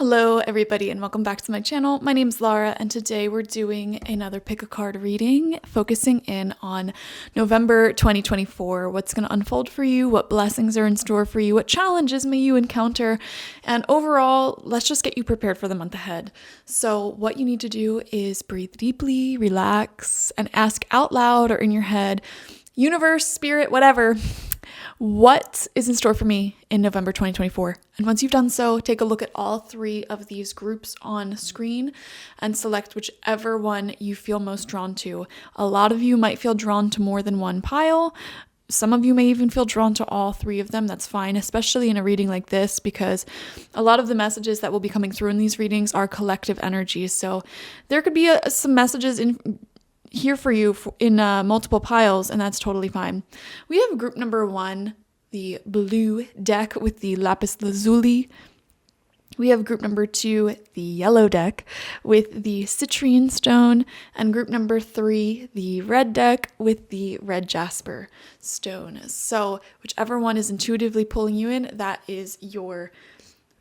Hello everybody and welcome back to my channel. My name is Laura and today we're doing another pick a card reading focusing in on November 2024, what's going to unfold for you, what blessings are in store for you, what challenges may you encounter, and overall, let's just get you prepared for the month ahead. So what you need to do is breathe deeply, relax, and ask out loud or in your head, universe, spirit, whatever, what is in store for me in November 2024? And once you've done so, take a look at all three of these groups on screen and select whichever one you feel most drawn to. A lot of you might feel drawn to more than one pile. Some of you may even feel drawn to all three of them. That's fine, especially in a reading like this, because a lot of the messages that will be coming through in these readings are collective energies. So there could be some messages in here for you in multiple piles, and that's totally fine. We have group number 1, the blue deck with the lapis lazuli. We have group number 2, the yellow deck with the citrine stone, and group number 3, the red deck with the red jasper stone. So whichever one is intuitively pulling you in, that is your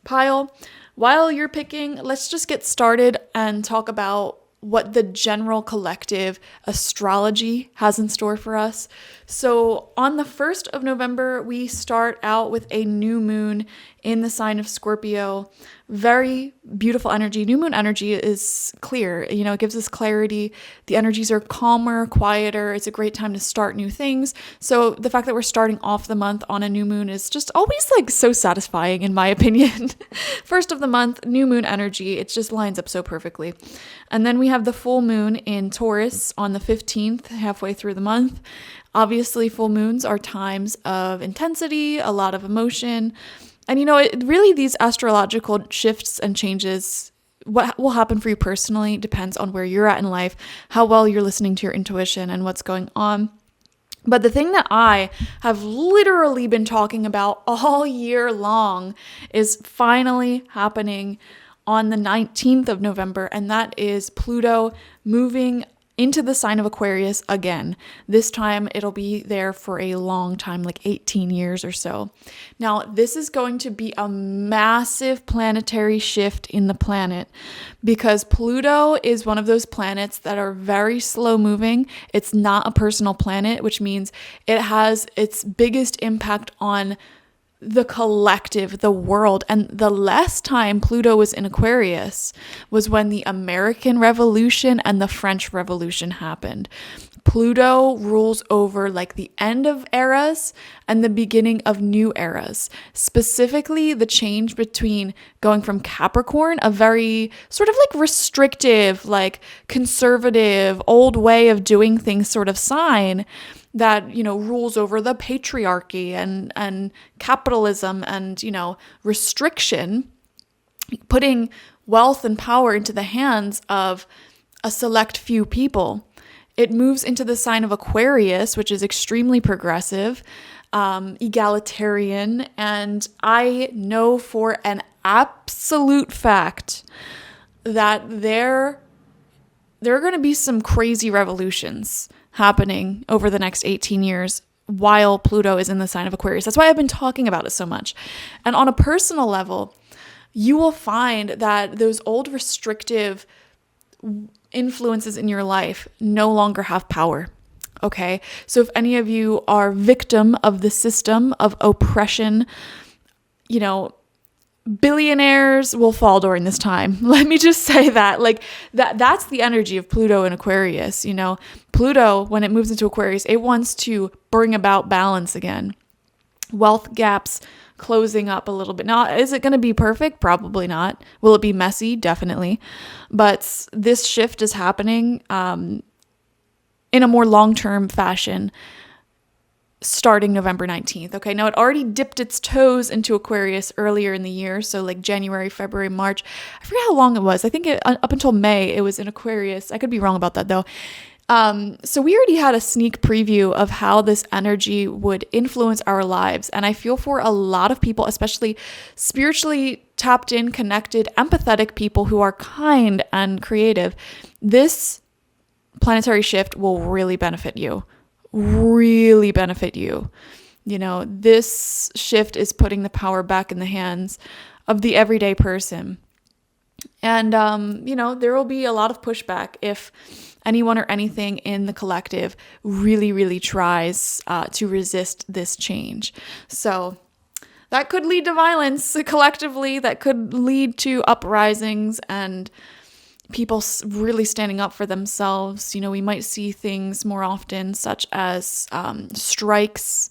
pile. While you're picking, let's just get started and talk about what the general collective astrology has in store for us. So on the 1st of November, we start out with a new moon in the sign of Scorpio. Very beautiful energy. New moon energy is clear. It gives us clarity. The energies are calmer, quieter. It's a great time to start new things. So the fact that we're starting off the month on a new moon is just always so satisfying in my opinion. First of the month, new moon energy. It just lines up so perfectly. And then we have the full moon in Taurus on the 15th, halfway through the month. Obviously, full moons are times of intensity, a lot of emotion. And really these astrological shifts and changes, what will happen for you personally depends on where you're at in life, how well you're listening to your intuition and what's going on. But the thing that I have literally been talking about all year long is finally happening on the 19th of November, and that is Pluto moving into the sign of Aquarius again. This time it'll be there for a long time, like 18 years or so. Now, this is going to be a massive planetary shift in the planet because Pluto is one of those planets that are very slow moving. It's not a personal planet, which means it has its biggest impact on the collective, the world. And the last time Pluto was in Aquarius was when the American Revolution and the French Revolution happened. Pluto rules over the end of eras and the beginning of new eras. Specifically, the change between going from Capricorn, a very sort of restrictive, conservative, old way of doing things sort of sign that, rules over the patriarchy and capitalism and, restriction, putting wealth and power into the hands of a select few people. It moves into the sign of Aquarius, which is extremely progressive, egalitarian, and I know for an absolute fact that there are going to be some crazy revolutions happening over the next 18 years while Pluto is in the sign of Aquarius. That's why I've been talking about it so much. And on a personal level, you will find that those old restrictive influences in your life no longer have power. Okay? So if any of you are victim of the system of oppression, billionaires will fall during this time. Let me just say that. That's the energy of Pluto in Aquarius. Pluto, when it moves into Aquarius, it wants to bring about balance again. Wealth gaps closing up a little bit. Now, is it going to be perfect? Probably not. Will it be messy? Definitely. But this shift is happening in a more long-term fashion starting November 19th. Okay, now it already dipped its toes into Aquarius earlier in the year, so January, February, March. I forget how long it was. I think up until May it was in Aquarius. I could be wrong about that though. So we already had a sneak preview of how this energy would influence our lives, and I feel for a lot of people, especially spiritually tapped in, connected, empathetic people who are kind and creative, this planetary shift will really benefit you. This shift is putting the power back in the hands of the everyday person. And, there will be a lot of pushback if anyone or anything in the collective really, really tries to resist this change. So that could lead to violence collectively, that could lead to uprisings and people really standing up for themselves. We might see things more often, such as strikes,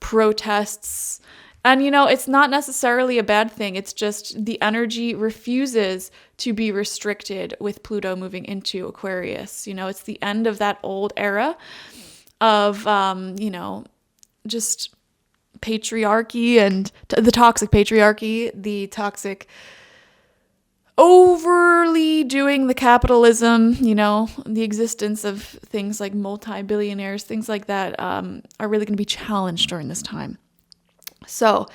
protests. And, it's not necessarily a bad thing. It's just the energy refuses to be restricted with Pluto moving into Aquarius. It's the end of that old era of, just patriarchy and the toxic patriarchy, the toxic overly doing the capitalism, the existence of things like multi-billionaires, things like that are really going to be challenged during this time. So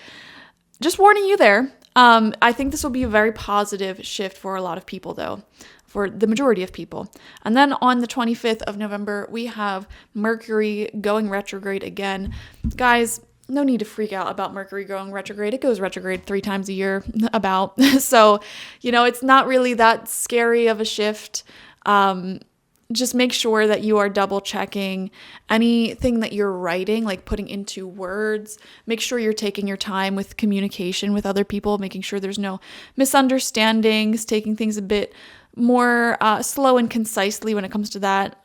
just warning you there. I think this will be a very positive shift for a lot of people, though, for the majority of people. And then on the 25th of November, we have Mercury going retrograde again. Guys, no need to freak out about Mercury going retrograde. It goes retrograde 3 times a year about. So, it's not really that scary of a shift. Just make sure that you are double checking anything that you're writing, like putting into words. Make sure you're taking your time with communication with other people, making sure there's no misunderstandings, taking things a bit more slow and concisely when it comes to that.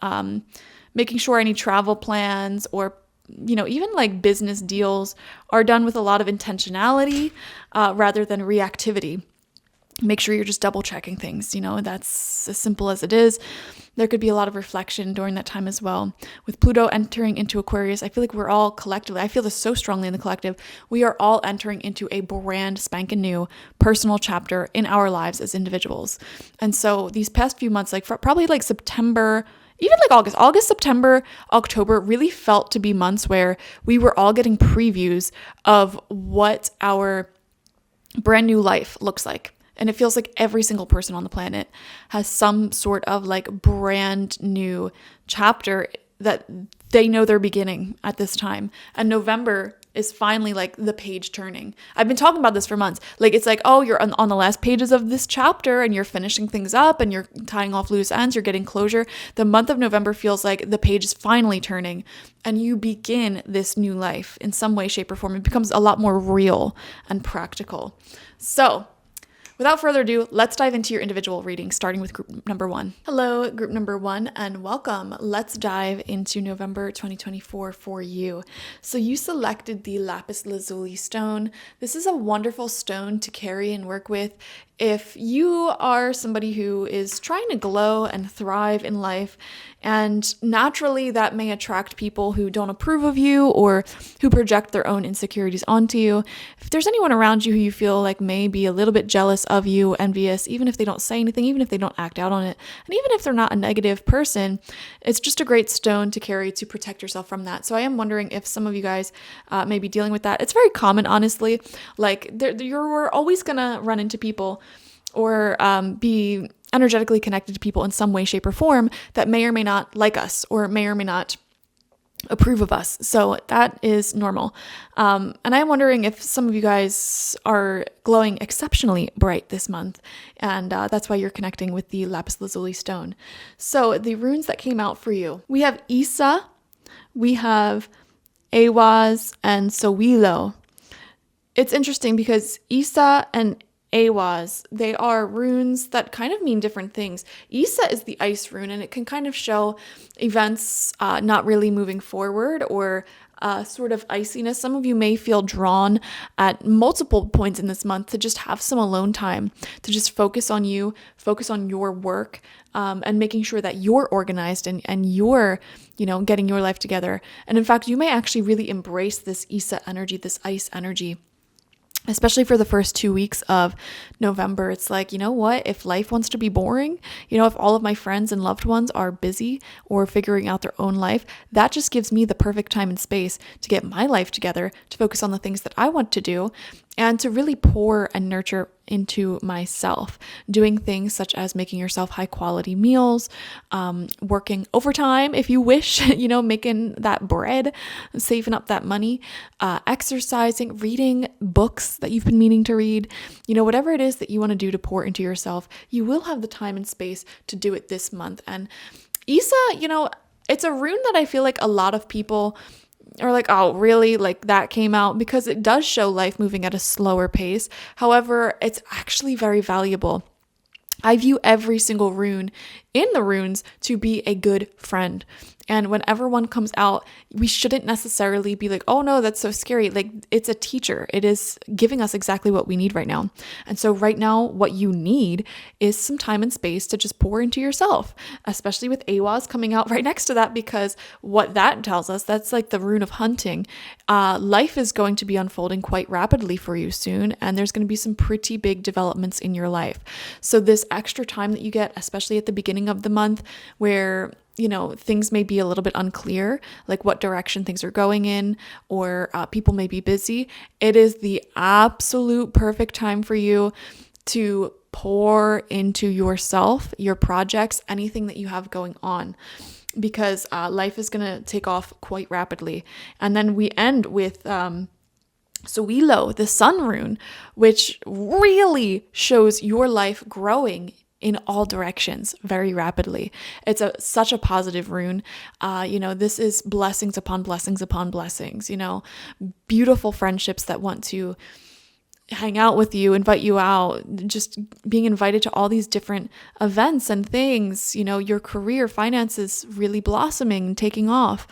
Making sure any travel plans or even like business deals are done with a lot of intentionality rather than reactivity. Make sure you're just double checking things. That's as simple as it is. There could be a lot of reflection during that time as well. With Pluto entering into Aquarius, I feel like we're all collectively, I feel this so strongly in the collective, we are all entering into a brand spanking new personal chapter in our lives as individuals. And so these past few months, probably September, even August, September, October really felt to be months where we were all getting previews of what our brand new life looks like. And it feels like every single person on the planet has some sort of brand new chapter that they know they're beginning at this time. And November is finally the page turning. I've been talking about this for months. It's you're on the last pages of this chapter and you're finishing things up and you're tying off loose ends, you're getting closure. The month of November feels like the page is finally turning and you begin this new life in some way, shape, or form. It becomes a lot more real and practical. So, without further ado, let's dive into your individual reading, starting with group number 1. Hello, group number 1, and welcome. Let's dive into November 2024 for you. So you selected the lapis lazuli stone. This is a wonderful stone to carry and work with if you are somebody who is trying to glow and thrive in life, and naturally that may attract people who don't approve of you or who project their own insecurities onto you. If there's anyone around you who you feel like may be a little bit jealous of you, envious, even if they don't say anything, even if they don't act out on it, and even if they're not a negative person, it's just a great stone to carry to protect yourself from that. So I am wondering if some of you guys may be dealing with that. It's very common, honestly. You're always gonna run into people or be energetically connected to people in some way, shape, or form that may or may not like us or may or may not approve of us. So that is normal. And I'm wondering if some of you guys are glowing exceptionally bright this month, and that's why you're connecting with the lapis lazuli stone. So the runes that came out for you, we have Isa, we have Awaz, and Sowilo. It's interesting because Isa and Awaz, they are runes that kind of mean different things. Isa is the ice rune, and it can kind of show events not really moving forward or sort of iciness. Some of you may feel drawn at multiple points in this month to just have some alone time, to just focus on you, focus on your work, and making sure that you're organized and you're, getting your life together. And in fact, you may actually really embrace this Isa energy, this ice energy. Especially for the first 2 weeks of November. It's like, you know what? If life wants to be boring, if all of my friends and loved ones are busy or figuring out their own life, that just gives me the perfect time and space to get my life together, to focus on the things that I want to do, and to really pour and nurture into myself, doing things such as making yourself high quality meals, working overtime if you wish, making that bread, saving up that money, exercising, reading books that you've been meaning to read, whatever it is that you want to do to pour into yourself, you will have the time and space to do it this month. And Isa, it's a rune that I feel like a lot of people are like, oh, really? Like that came out, because it does show life moving at a slower pace. However, it's actually very valuable. I view every single rune in the runes to be a good friend. And whenever one comes out, we shouldn't necessarily be like, oh no, that's so scary. Like, it's a teacher. It is giving us exactly what we need right now. And so right now, what you need is some time and space to just pour into yourself, especially with AWAS coming out right next to that, because what that tells us, that's like the rune of hunting. Life is going to be unfolding quite rapidly for you soon, and there's going to be some pretty big developments in your life. So this extra time that you get, especially at the beginning of the month, where things may be a little bit unclear, like what direction things are going in, or people may be busy. It is the absolute perfect time for you to pour into yourself, your projects, anything that you have going on, because life is going to take off quite rapidly. And then we end with Suilo, the sun rune, which really shows your life growing in all directions very rapidly. It's such a positive rune. This is blessings upon blessings upon blessings, beautiful friendships that want to hang out with you, invite you out, just being invited to all these different events and things, your career, finances really blossoming, taking off,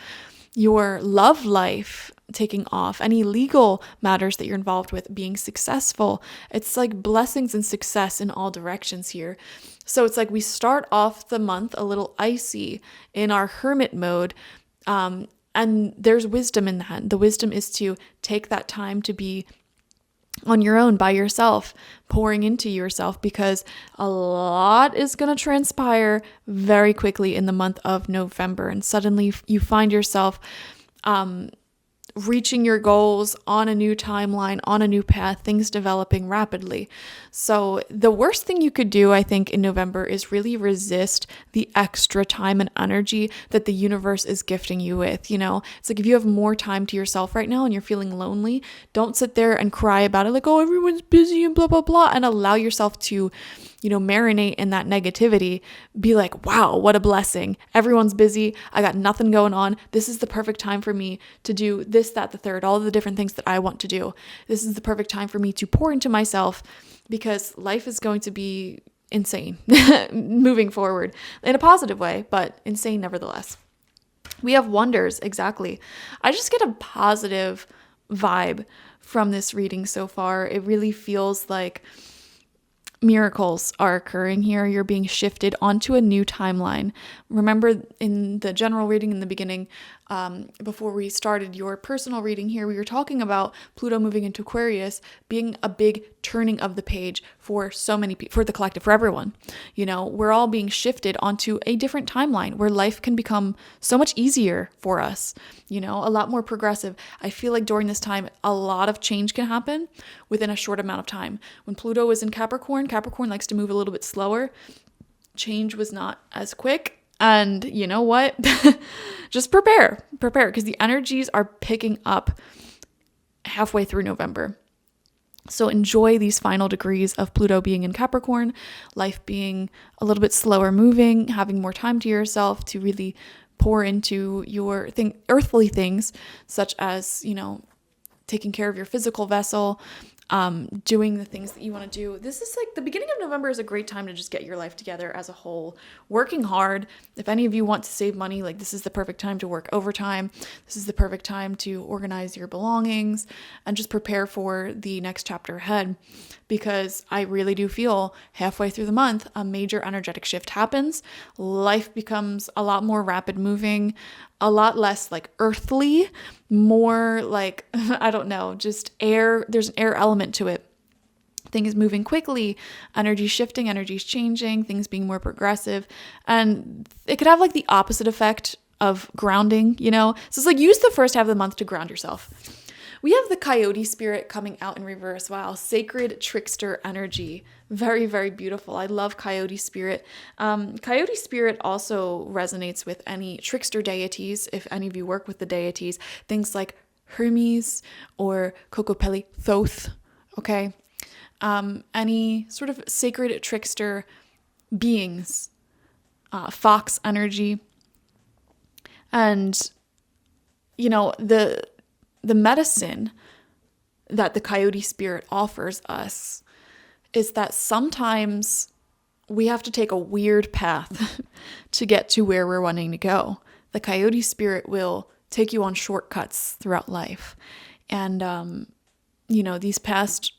your love life taking off, any legal matters that you're involved with being successful. It's like blessings and success in all directions here. So it's like we start off the month a little icy in our hermit mode, and there's wisdom in that. The wisdom is to take that time to be on your own, by yourself, pouring into yourself, because a lot is going to transpire very quickly in the month of November, and suddenly you find yourself reaching your goals on a new timeline, on a new path, things developing rapidly. So the worst thing you could do, I think, in November is really resist the extra time and energy that the universe is gifting you with. It's like if you have more time to yourself right now and you're feeling lonely, don't sit there and cry about it like, oh, everyone's busy and blah, blah, blah, and allow yourself to marinate in that negativity. Be like, wow, what a blessing. Everyone's busy. I got nothing going on. This is the perfect time for me to do this, that, the third, all of the different things that I want to do. This is the perfect time for me to pour into myself, because life is going to be insane moving forward in a positive way, but insane nevertheless. We have wonders. Exactly. I just get a positive vibe from this reading so far. It really feels like miracles are occurring here. You're being shifted onto a new timeline. Remember in the general reading in the beginning, before we started your personal reading here, we were talking about Pluto moving into Aquarius being a big turning of the page for so many people, for the collective, for everyone. We're all being shifted onto a different timeline where life can become so much easier for us, a lot more progressive. I feel like during this time, a lot of change can happen within a short amount of time. When Pluto was in Capricorn likes to move a little bit slower. Change was not as quick. And you know what? Just prepare, because the energies are picking up halfway through November. So enjoy these final degrees of Pluto being in Capricorn, life being a little bit slower moving, having more time to yourself to really pour into your earthly things, such as, taking care of your physical vessel, doing the things that you want to do. This is like the beginning of November is a great time to just get your life together as a whole, working hard. If any of you want to save money, like this is the perfect time to work overtime. This is the perfect time to organize your belongings and just prepare for the next chapter ahead, because I really do feel halfway through the month, a major energetic shift happens. Life becomes a lot more rapid moving, a lot less like earthly, more like, I don't know, just air. There's an air element to it. Things moving quickly, energy shifting, energies changing, things being more progressive. And it could have like the opposite effect of grounding, So it's like use the first half of the month to ground yourself. We have the Coyote spirit coming out in reverse. Wow, sacred trickster energy. Very, very beautiful. I love Coyote spirit. Coyote spirit also resonates with any trickster deities. If any of you work with the deities, things like Hermes or Kokopelli Thoth, okay? Any sort of sacred trickster beings, fox energy. And, you know, the medicine that the Coyote spirit offers us is that sometimes we have to take a weird path to get to where we're wanting to go. The Coyote spirit will take you on shortcuts throughout life. And, you know, these past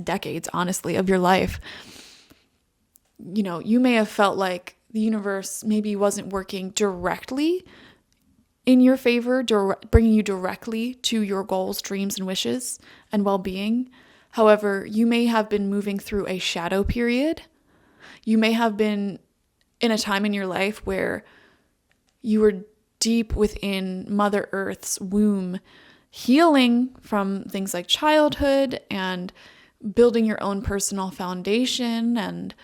decades, honestly, of your life, you know, you may have felt like the universe maybe wasn't working directly in your favor, bringing you directly to your goals, dreams, and wishes and well-being. However, you may have been moving through a shadow period. You may have been in a time in your life where you were deep within Mother Earth's womb, healing from things like childhood and building your own personal foundation and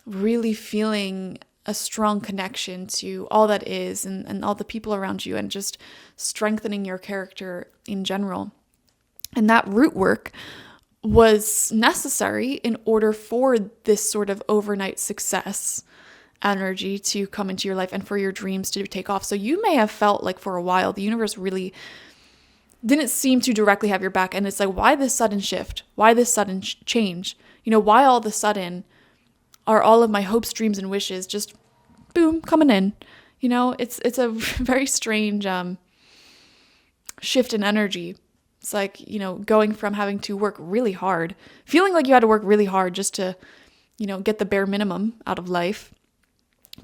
really feeling a strong connection to all that is and all the people around you and just strengthening your character in general. And that root work was necessary in order for this sort of overnight success energy to come into your life and for your dreams to take off. So you may have felt like for a while the universe really didn't seem to directly have your back. And it's like, why this sudden shift? Why this sudden change? You know, why all of a sudden are all of my hopes, dreams, and wishes just boom, coming in? You know, it's a very strange shift in energy. It's like, you know, going from having to work really hard, feeling like you had to work really hard just to, you know, get the bare minimum out of life,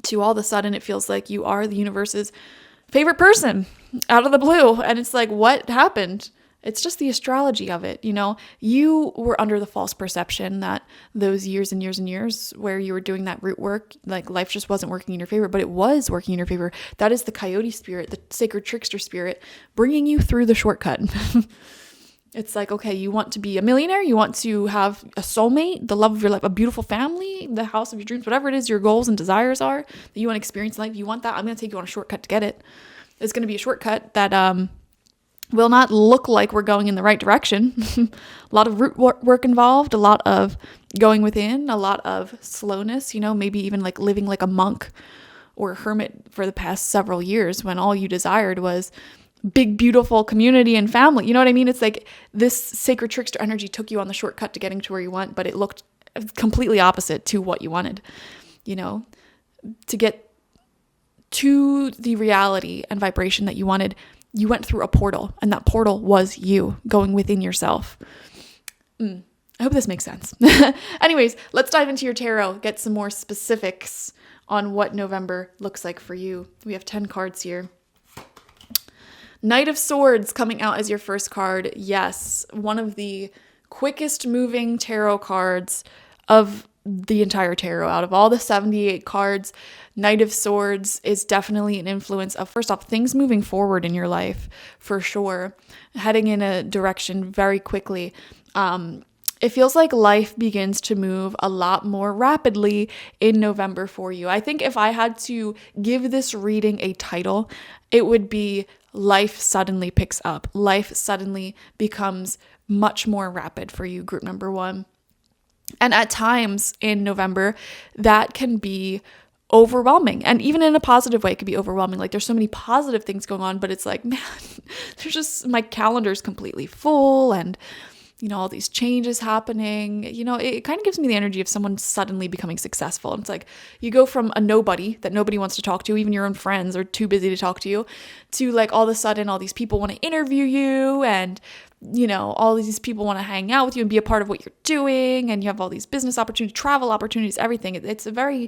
to all of a sudden it feels like you are the universe's favorite person out of the blue. And it's like, what happened? It's just the astrology of it. You know, you were under the false perception that those years and years and years where you were doing that root work, like life just wasn't working in your favor, but it was working in your favor. That is the Coyote spirit, the sacred trickster spirit, bringing you through the shortcut. It's like, okay, you want to be a millionaire, you want to have a soulmate, the love of your life, a beautiful family, the house of your dreams, whatever it is your goals and desires are that you want to experience in life, you want that, I'm going to take you on a shortcut to get it. It's going to be a shortcut that will not look like we're going in the right direction. A lot of root work involved, a lot of going within, a lot of slowness, you know, maybe even like living like a monk or a hermit for the past several years when all you desired was big, beautiful community and family. You know what I mean? It's like this sacred trickster energy took you on the shortcut to getting to where you want, but it looked completely opposite to what you wanted, you know, to get to the reality and vibration that you wanted. You went through a portal, and that portal was you going within yourself. I hope this makes sense. Anyways, let's dive into your tarot, get some more specifics on what November looks like for you. We have 10 cards here. Knight of Swords coming out as your first card. Yes, one of the quickest moving tarot cards of the entire tarot. Out of all the 78 cards, Knight of Swords is definitely an influence of, first off, things moving forward in your life, for sure, heading in a direction very quickly. It feels like life begins to move a lot more rapidly in November for you. I think if I had to give this reading a title, it would be Life Suddenly Picks Up. Life suddenly becomes much more rapid for you, group number one. And at times in November, that can be overwhelming. And even in a positive way, it could be overwhelming. Like there's so many positive things going on, but it's like, man, there's just, my calendar's completely full and, you know, all these changes happening. You know, it kind of gives me the energy of someone suddenly becoming successful. And it's like you go from a nobody that nobody wants to talk to, even your own friends are too busy to talk to you, to like all of a sudden all these people want to interview you, and you know, all these people want to hang out with you and be a part of what you're doing, and you have all these business opportunities, travel opportunities, everything. It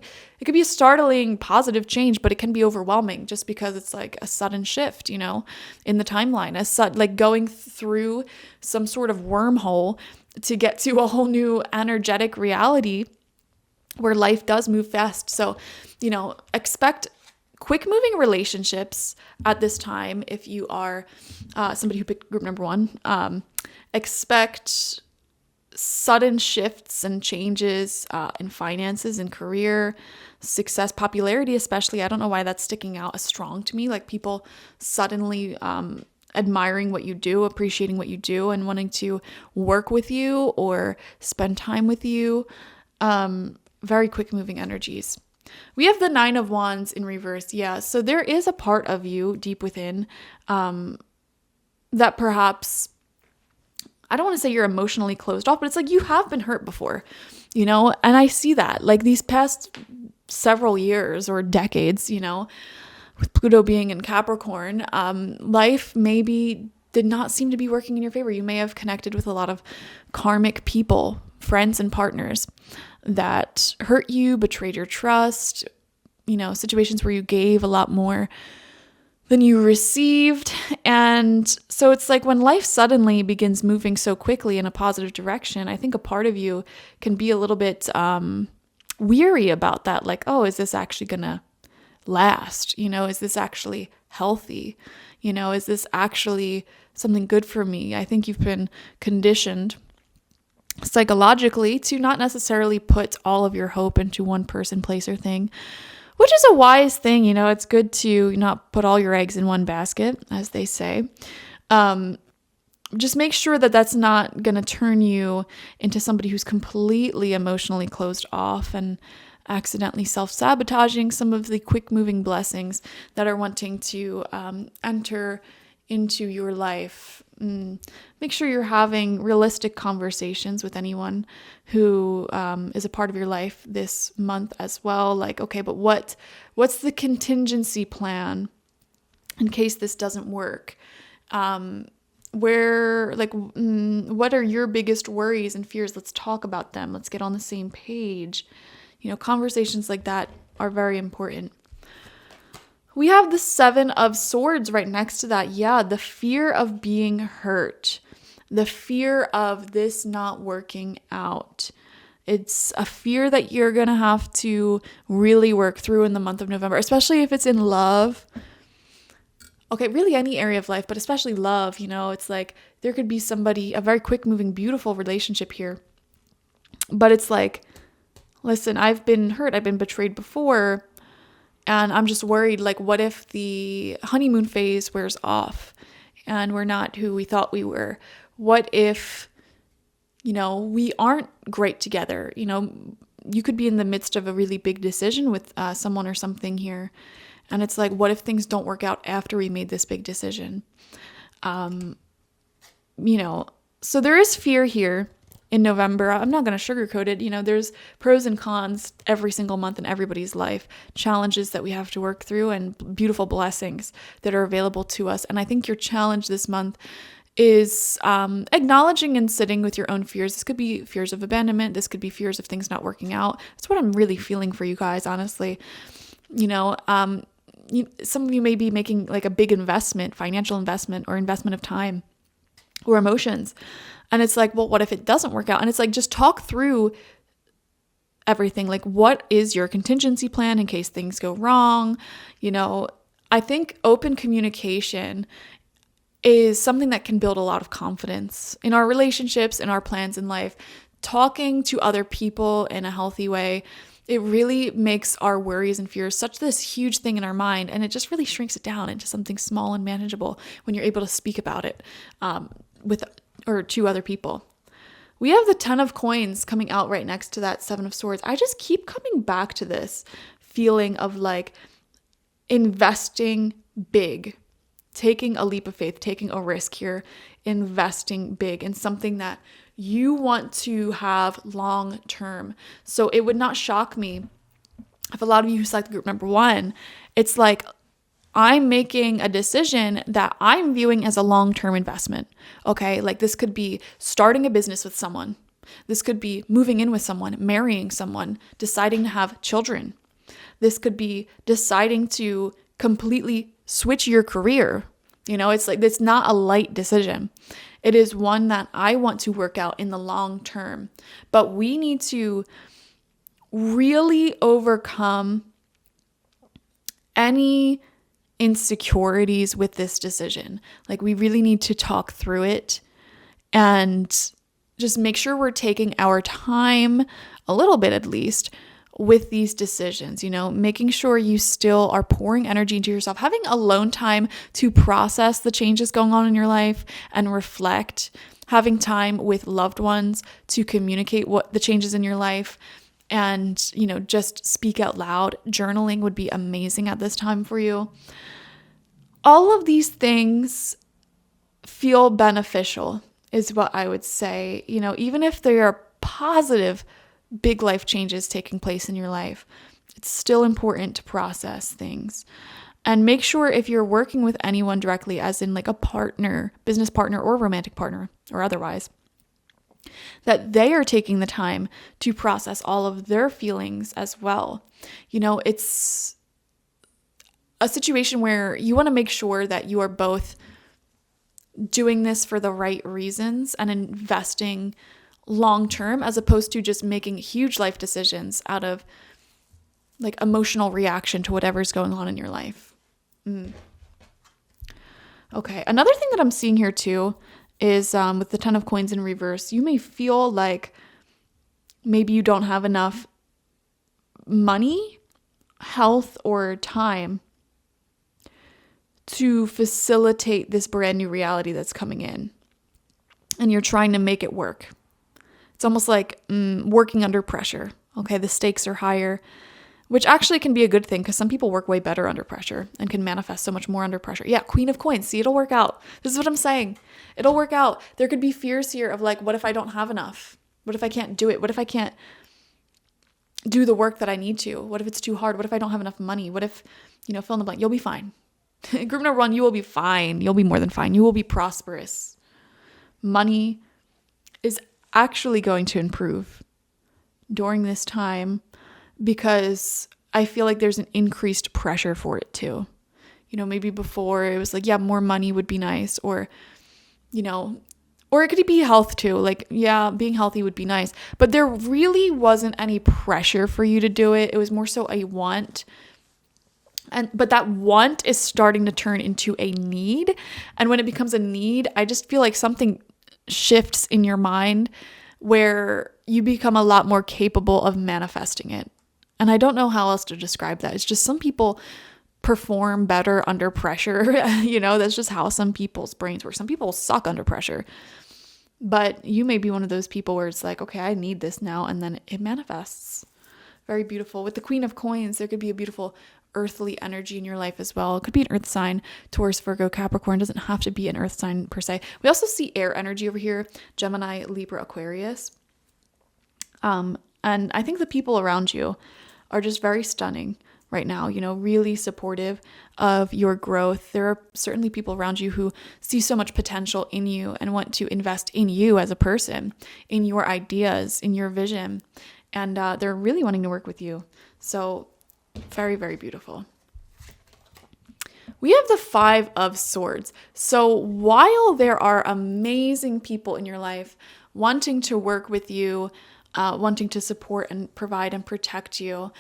could be a startling positive change, but it can be overwhelming just because it's like a sudden shift, you know, in the timeline, like going through some sort of wormhole to get to a whole new energetic reality where life does move fast. So, you know, expect quick moving relationships at this time. If you are somebody who picked group number 1, expect sudden shifts and changes in finances and career, success, popularity especially. I don't know why that's sticking out as strong to me. Like people suddenly admiring what you do, appreciating what you do, and wanting to work with you or spend time with you. Very quick moving energies. We have the 9 of Wands in reverse. Yeah. So there is a part of you deep within that perhaps, I don't want to say you're emotionally closed off, but it's like you have been hurt before, you know? And I see that like these past several years or decades, you know, with Pluto being in Capricorn, life maybe did not seem to be working in your favor. You may have connected with a lot of karmic people, friends and partners that hurt you, betrayed your trust, you know, situations where you gave a lot more than you received. And so it's like when life suddenly begins moving so quickly in a positive direction, I think a part of you can be a little bit weary about that. Like, oh, is this actually gonna last? You know, is this actually healthy? You know, is this actually something good for me? I think you've been conditioned psychologically to not necessarily put all of your hope into one person, place, or thing, which is a wise thing. You know, it's good to not put all your eggs in one basket, as they say. Just make sure that that's not going to turn you into somebody who's completely emotionally closed off and accidentally self-sabotaging some of the quick-moving blessings that are wanting to enter into your life. Make sure you're having realistic conversations with anyone who is a part of your life this month as well. Like, okay, but what's the contingency plan in case this doesn't work? What are your biggest worries and fears? Let's talk about them. Let's get on the same page. You know, conversations like that are very important. We have the 7 of Swords right next to that. Yeah, the fear of being hurt, the fear of this not working out. It's a fear that you're going to have to really work through in the month of November, especially if it's in love. Okay, really any area of life, but especially love. You know, it's like there could be somebody, a very quick moving, beautiful relationship here. But it's like, listen, I've been hurt. I've been betrayed before. And I'm just worried, like, what if the honeymoon phase wears off and we're not who we thought we were? What if, you know, we aren't great together? You know, you could be in the midst of a really big decision with someone or something here. And it's like, what if things don't work out after we made this big decision? You know, so there is fear here in November. I'm not going to sugarcoat it. You know, there's pros and cons every single month in everybody's life, challenges that we have to work through and beautiful blessings that are available to us. And I think your challenge this month is acknowledging and sitting with your own fears. This could be fears of abandonment. This could be fears of things not working out. That's what I'm really feeling for you guys, honestly. You know, some of you may be making like a big investment, financial investment or investment of time or emotions. And it's like, well, what if it doesn't work out? And it's like, just talk through everything. Like, what is your contingency plan in case things go wrong? You know, I think open communication is something that can build a lot of confidence in our relationships, in our plans in life. Talking to other people in a healthy way, it really makes our worries and fears such this huge thing in our mind. And it just really shrinks it down into something small and manageable when you're able to speak about it to other people. We have the 10 of Coins coming out right next to that 7 of Swords. I just keep coming back to this feeling of like investing big, taking a leap of faith, taking a risk here, investing big in something that you want to have long term. So it would not shock me if a lot of you who select group number 1, it's like, I'm making a decision that I'm viewing as a long-term investment. Okay, like this could be starting a business with someone. This could be moving in with someone, marrying someone, deciding to have children. This could be deciding to completely switch your career. You know, it's like, it's not a light decision. It is one that I want to work out in the long term. But we need to really overcome any insecurities with this decision. Like, we really need to talk through it and just make sure we're taking our time, a little bit at least, with these decisions, making sure you still are pouring energy into yourself, having alone time to process the changes going on in your life and reflect, having time with loved ones to communicate what the changes in your life and, just speak out loud. Journaling would be amazing at this time for you. All of these things feel beneficial is what I would say, even if they are positive, big life changes taking place in your life, it's still important to process things. And make sure if you're working with anyone directly, as in like a partner, business partner, or romantic partner, or otherwise, that they are taking the time to process all of their feelings as well. It's a situation where you want to make sure that you are both doing this for the right reasons and investing long-term, as opposed to just making huge life decisions out of like emotional reaction to whatever's going on in your life. Okay. Another thing that I'm seeing here too is with the 10 of coins in reverse, you may feel like maybe you don't have enough money, health, or time to facilitate this brand new reality that's coming in. And you're trying to make it work. It's almost like working under pressure. Okay, the stakes are higher, which actually can be a good thing because some people work way better under pressure and can manifest so much more under pressure. Yeah, Queen of Coins. See, it'll work out. This is what I'm saying. It'll work out. There could be fears here of like, what if I don't have enough? What if I can't do it? What if I can't do the work that I need to? What if it's too hard? What if I don't have enough money? What if, fill in the blank. You'll be fine. Group number 1, you will be fine. You'll be more than fine. You will be prosperous. Money is actually going to improve during this time because I feel like there's an increased pressure for it too. Maybe before it was like, yeah, more money would be nice, or it could be health too. Like, yeah, being healthy would be nice, but there really wasn't any pressure for you to do it. It was more so a want. But that want is starting to turn into a need. And when it becomes a need, I just feel like something shifts in your mind where you become a lot more capable of manifesting it. And I don't know how else to describe that. It's just some people perform better under pressure. That's just how some people's brains work. Some people suck under pressure. But you may be one of those people where it's like, okay, I need this now. And then it manifests. Very beautiful. With the Queen of Coins, there could be a beautiful earthly energy in your life as well. It could be an earth sign, Taurus, Virgo, Capricorn. It doesn't have to be an earth sign per se. We also see air energy over here, Gemini, Libra, Aquarius. And I think the people around you are just very stunning right now, really supportive of your growth. There are certainly people around you who see so much potential in you and want to invest in you as a person, in your ideas, in your vision. And they're really wanting to work with you. So very, very beautiful. We have the 5 of Swords. So while there are amazing people in your life wanting to work with you, wanting to support and provide and protect you,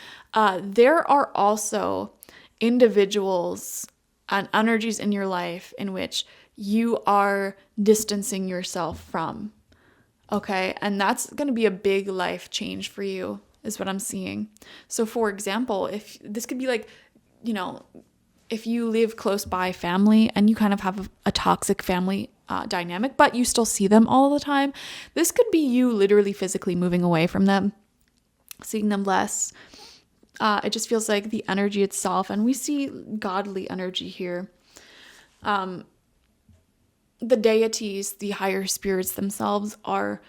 there are also individuals and energies in your life in which you are distancing yourself from. Okay, and that's going to be a big life change for you, is what I'm seeing. So for example, if this could be like, if you live close by family and you kind of have a toxic family dynamic, but you still see them all the time, this could be you literally physically moving away from them, seeing them less. It just feels like the energy itself, and we see godly energy here. The deities, the higher spirits themselves, are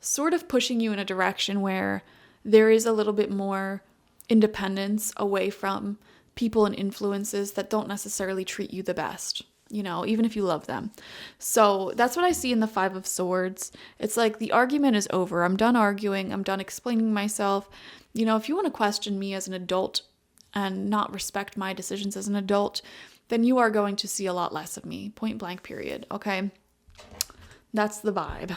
sort of pushing you in a direction where there is a little bit more independence away from people and influences that don't necessarily treat you the best, even if you love them. So that's what I see in the 5 of Swords. It's like the argument is over. I'm done arguing. I'm done explaining myself. If you want to question me as an adult and not respect my decisions as an adult, then you are going to see a lot less of me. Point blank, period. Okay? That's the vibe.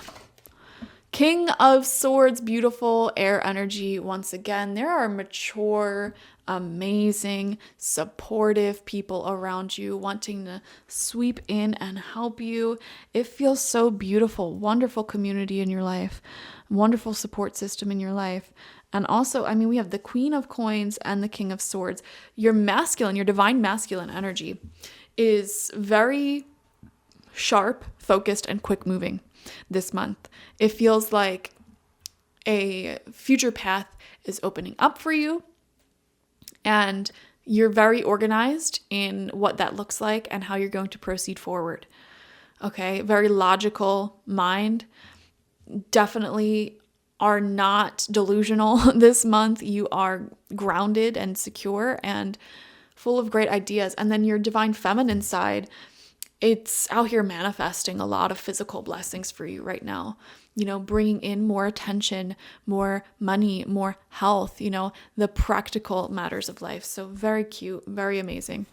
King of Swords, beautiful air energy. Once again, there are mature, amazing, supportive people around you wanting to sweep in and help you. It feels so beautiful, wonderful community in your life, wonderful support system in your life. And also, I mean, we have the Queen of Coins and the King of Swords. Your masculine, your divine masculine energy is very sharp, focused, and quick moving this month. It feels like a future path is opening up for you, and you're very organized in what that looks like and how you're going to proceed forward. Okay, very logical mind. Definitely are not delusional this month. You are grounded and secure and full of great ideas. And then your divine feminine side, it's out here manifesting a lot of physical blessings for you right now. You know, bringing in more attention, more money, more health, you know, the practical matters of life. So very cute, very amazing.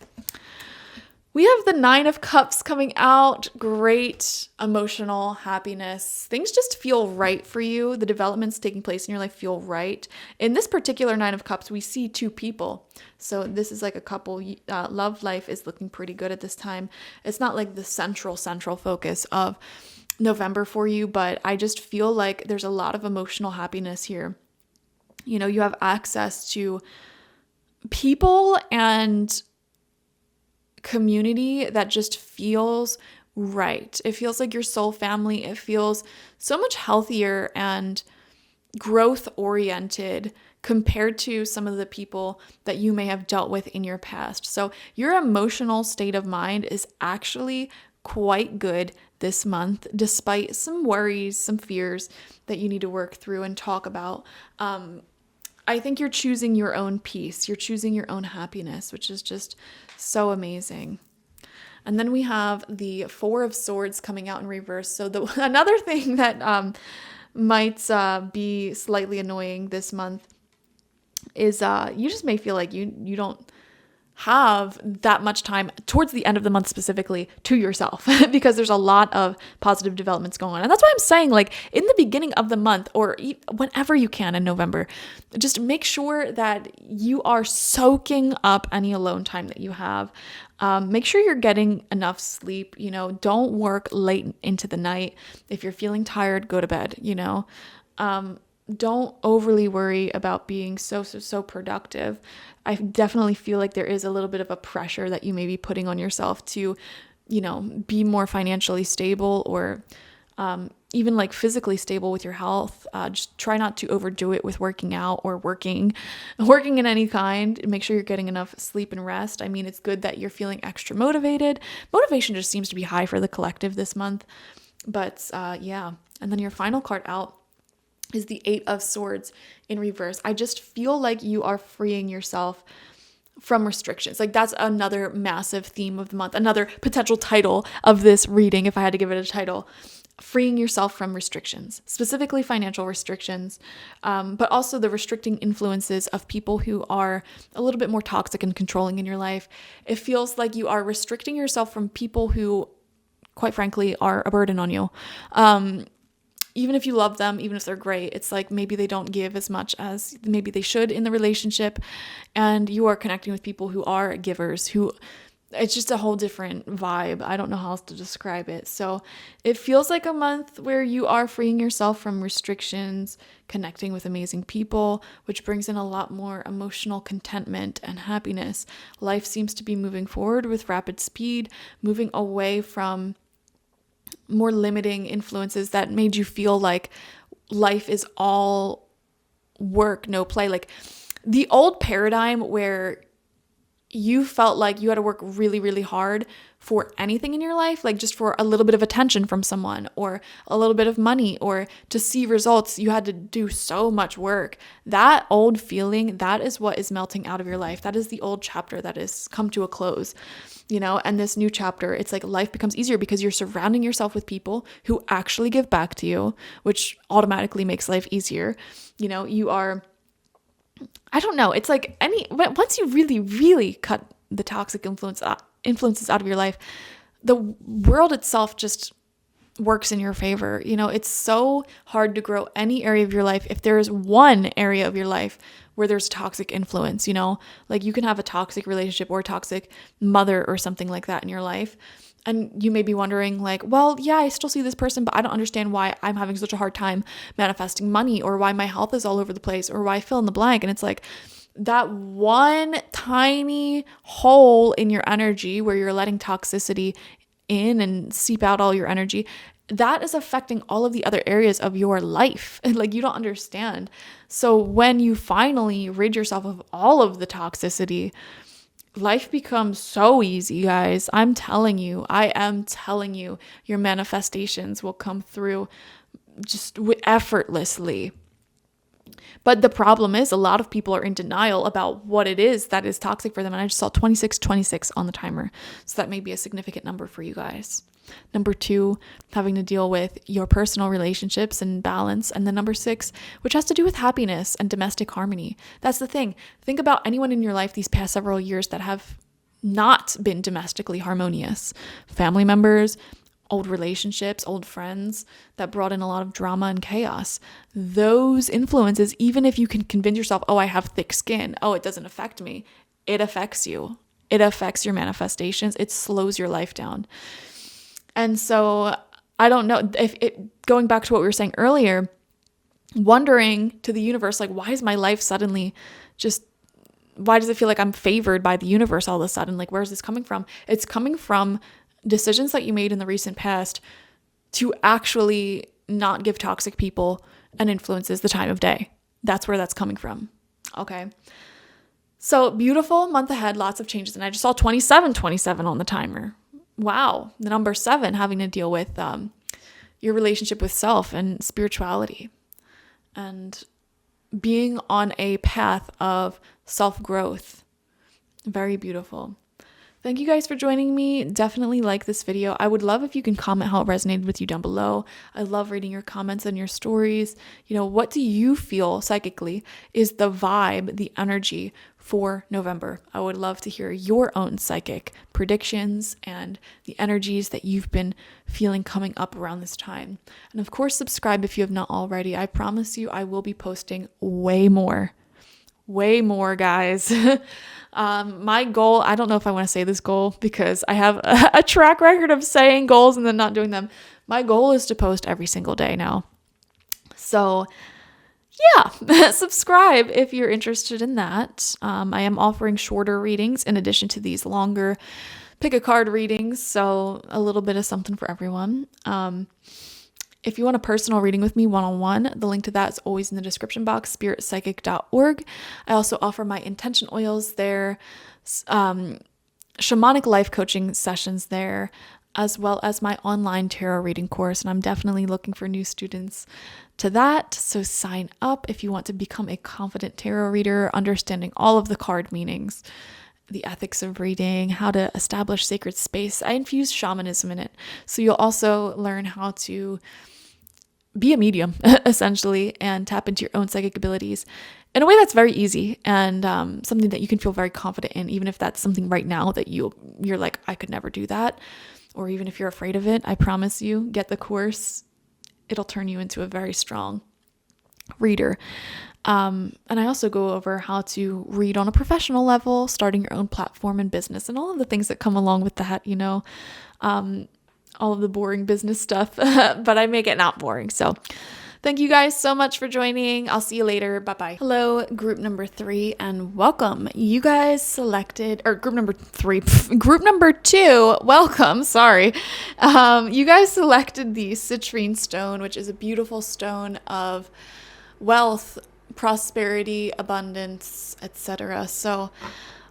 We have the Nine of Cups coming out. Great emotional happiness. Things just feel right for you. The developments taking place in your life feel right. In this particular Nine of Cups, we see two people. So this is like a couple. Love life is looking pretty good at this time. It's not like the central focus of November for you, but I just feel like there's a lot of emotional happiness here. You know, you have access to people and community that just feels right. It feels like your soul family. It feels so much healthier and growth oriented compared to some of the people that you may have dealt with in your past. So your emotional state of mind is actually quite good this month, despite some worries, some fears that you need to work through and talk about. I think you're choosing your own peace. You're choosing your own happiness, which is just so amazing. And then we have the Four of Swords coming out in reverse. So another thing that might be slightly annoying this month is you just may feel like you don't have that much time towards the end of the month specifically to yourself because there's a lot of positive developments going on. And that's why I'm saying, like, in the beginning of the month or whenever you can in November, just make sure that you are soaking up any alone time that you have. Make sure you're getting enough sleep. You know, don't work late into the night. If you're feeling tired, go to bed, you know. Don't overly worry about being so productive. I definitely feel like there is a little bit of a pressure that you may be putting on yourself to, you know, be more financially stable or even like physically stable with your health. Just try not to overdo it with working out or working in any kind. Make sure you're getting enough sleep and rest. I mean, it's good that you're feeling extra motivated. Motivation just seems to be high for the collective this month. But yeah. And then your final card out is the Eight of Swords in reverse. I just feel like you are freeing yourself from restrictions. Like, that's another massive theme of the month, another potential title of this reading, if I had to give it a title. Freeing yourself from restrictions, specifically financial restrictions, but also the restricting influences of people who are a little bit more toxic and controlling in your life. It feels like you are restricting yourself from people who, quite frankly, are a burden on you. Even if you love them, even if they're great, it's like maybe they don't give as much as maybe they should in the relationship. And you are connecting with people who are givers, who it's just a whole different vibe. I don't know how else to describe it. So it feels like a month where you are freeing yourself from restrictions, connecting with amazing people, which brings in a lot more emotional contentment and happiness. Life seems to be moving forward with rapid speed, moving away from more limiting influences that made you feel like life is all work, no play. Like the old paradigm where you felt like you had to work really, really hard for anything in your life, like just for a little bit of attention from someone or a little bit of money or to see results, you had to do so much work. That old feeling, that is what is melting out of your life. That is the old chapter that has come to a close, you know, and this new chapter, it's like life becomes easier because you're surrounding yourself with people who actually give back to you, which automatically makes life easier. You know, you are, I don't know. It's like once you really, really cut the toxic influences out of your life, the world itself just works in your favor. You know, it's so hard to grow any area of your life if there is one area of your life where there's toxic influence, you know, like you can have a toxic relationship or a toxic mother or something like that in your life. And you may be wondering like, well, yeah, I still see this person, but I don't understand why I'm having such a hard time manifesting money, or why my health is all over the place, or why I fill in the blank. And it's like that one tiny hole in your energy where you're letting toxicity in and seep out all your energy, that is affecting all of the other areas of your life. And like, you don't understand. So when you finally rid yourself of all of the toxicity, life becomes so easy, guys. I am telling you, your manifestations will come through just effortlessly. But the problem is a lot of people are in denial about what it is that is toxic for them. And I just saw 2626 on the timer. So that may be a significant number for you guys. Number 2, having to deal with your personal relationships and balance. And then number 6, which has to do with happiness and domestic harmony. That's the thing. Think about anyone in your life these past several years that have not been domestically harmonious. Family members, old relationships, old friends that brought in a lot of drama and chaos. Those influences, even if you can convince yourself, oh, I have thick skin, oh, it doesn't affect me, it affects you. It affects your manifestations. It slows your life down. And so I don't know if going back to what we were saying earlier, wondering to the universe, like, why is my life suddenly why does it feel like I'm favored by the universe all of a sudden? Like, where's this coming from? It's coming from decisions that you made in the recent past to actually not give toxic people and influences the time of day. That's where that's coming from. Okay. So beautiful month ahead, lots of changes. And I just saw 2727 on the timer. Wow. The number 7, having to deal with your relationship with self and spirituality and being on a path of self-growth. Very beautiful. Thank you guys for joining me. Definitely like this video. I would love if you can comment how it resonated with you down below. I love reading your comments and your stories. You know, what do you feel psychically is the vibe, the energy for November? I would love to hear your own psychic predictions and the energies that you've been feeling coming up around this time. And of course, subscribe if you have not already. I promise you, I will be posting way more, guys. My goal, I don't know if I want to say this goal because I have a track record of saying goals and then not doing them. My goal is to post every single day now. So yeah, subscribe if you're interested in that. I am offering shorter readings in addition to these longer pick a card readings. So a little bit of something for everyone. If you want a personal reading with me one-on-one, the link to that is always in the description box, spiritpsychic.org. I also offer my intention oils there, shamanic life coaching sessions there, as well as my online tarot reading course. And I'm definitely looking for new students to that. So sign up if you want to become a confident tarot reader, understanding all of the card meanings, the ethics of reading, how to establish sacred space. I infuse shamanism in it. So you'll also learn how to be a medium, essentially, and tap into your own psychic abilities in a way that's very easy and something that you can feel very confident in, even if that's something right now that you're like, I could never do that. Or even if you're afraid of it, I promise you, get the course. It'll turn you into a very strong reader. And I also go over how to read on a professional level, starting your own platform and business, and all of the things that come along with that, you know, all of the boring business stuff, but I make it not boring. So thank you guys so much for joining. I'll see you later. Bye-bye. Hello, group number 3, and welcome. You guys selected, or group number 3, group number 2, welcome, sorry. You guys selected the citrine stone, which is a beautiful stone of wealth, prosperity, abundance, etc. So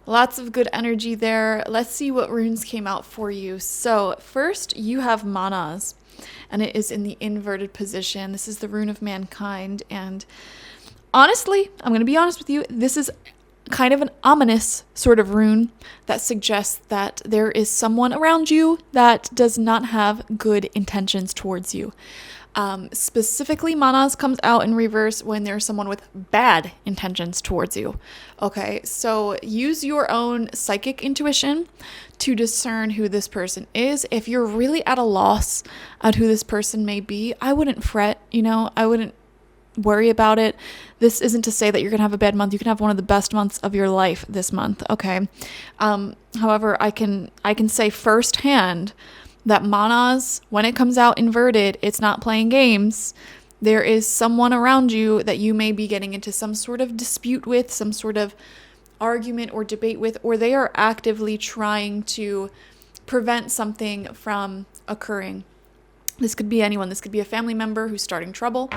lots of good energy there. Let's see what runes came out for you. So first you have Manas, and it is in the inverted position. This is the rune of mankind. And honestly, I'm going to be honest with you, this is kind of an ominous sort of rune that suggests that there is someone around you that does not have good intentions towards you. Specifically, manas comes out in reverse when there's someone with bad intentions towards you. Okay, so use your own psychic intuition to discern who this person is. If you're really at a loss at who this person may be, I wouldn't fret, I wouldn't worry about it. This isn't to say that you're gonna have a bad month. You can have one of the best months of your life this month, okay? However, I can say firsthand that manas, when it comes out inverted, it's not playing games. There is someone around you that you may be getting into some sort of dispute with, some sort of argument or debate with, or they are actively trying to prevent something from occurring. This could be anyone. This could be a family member who's starting trouble.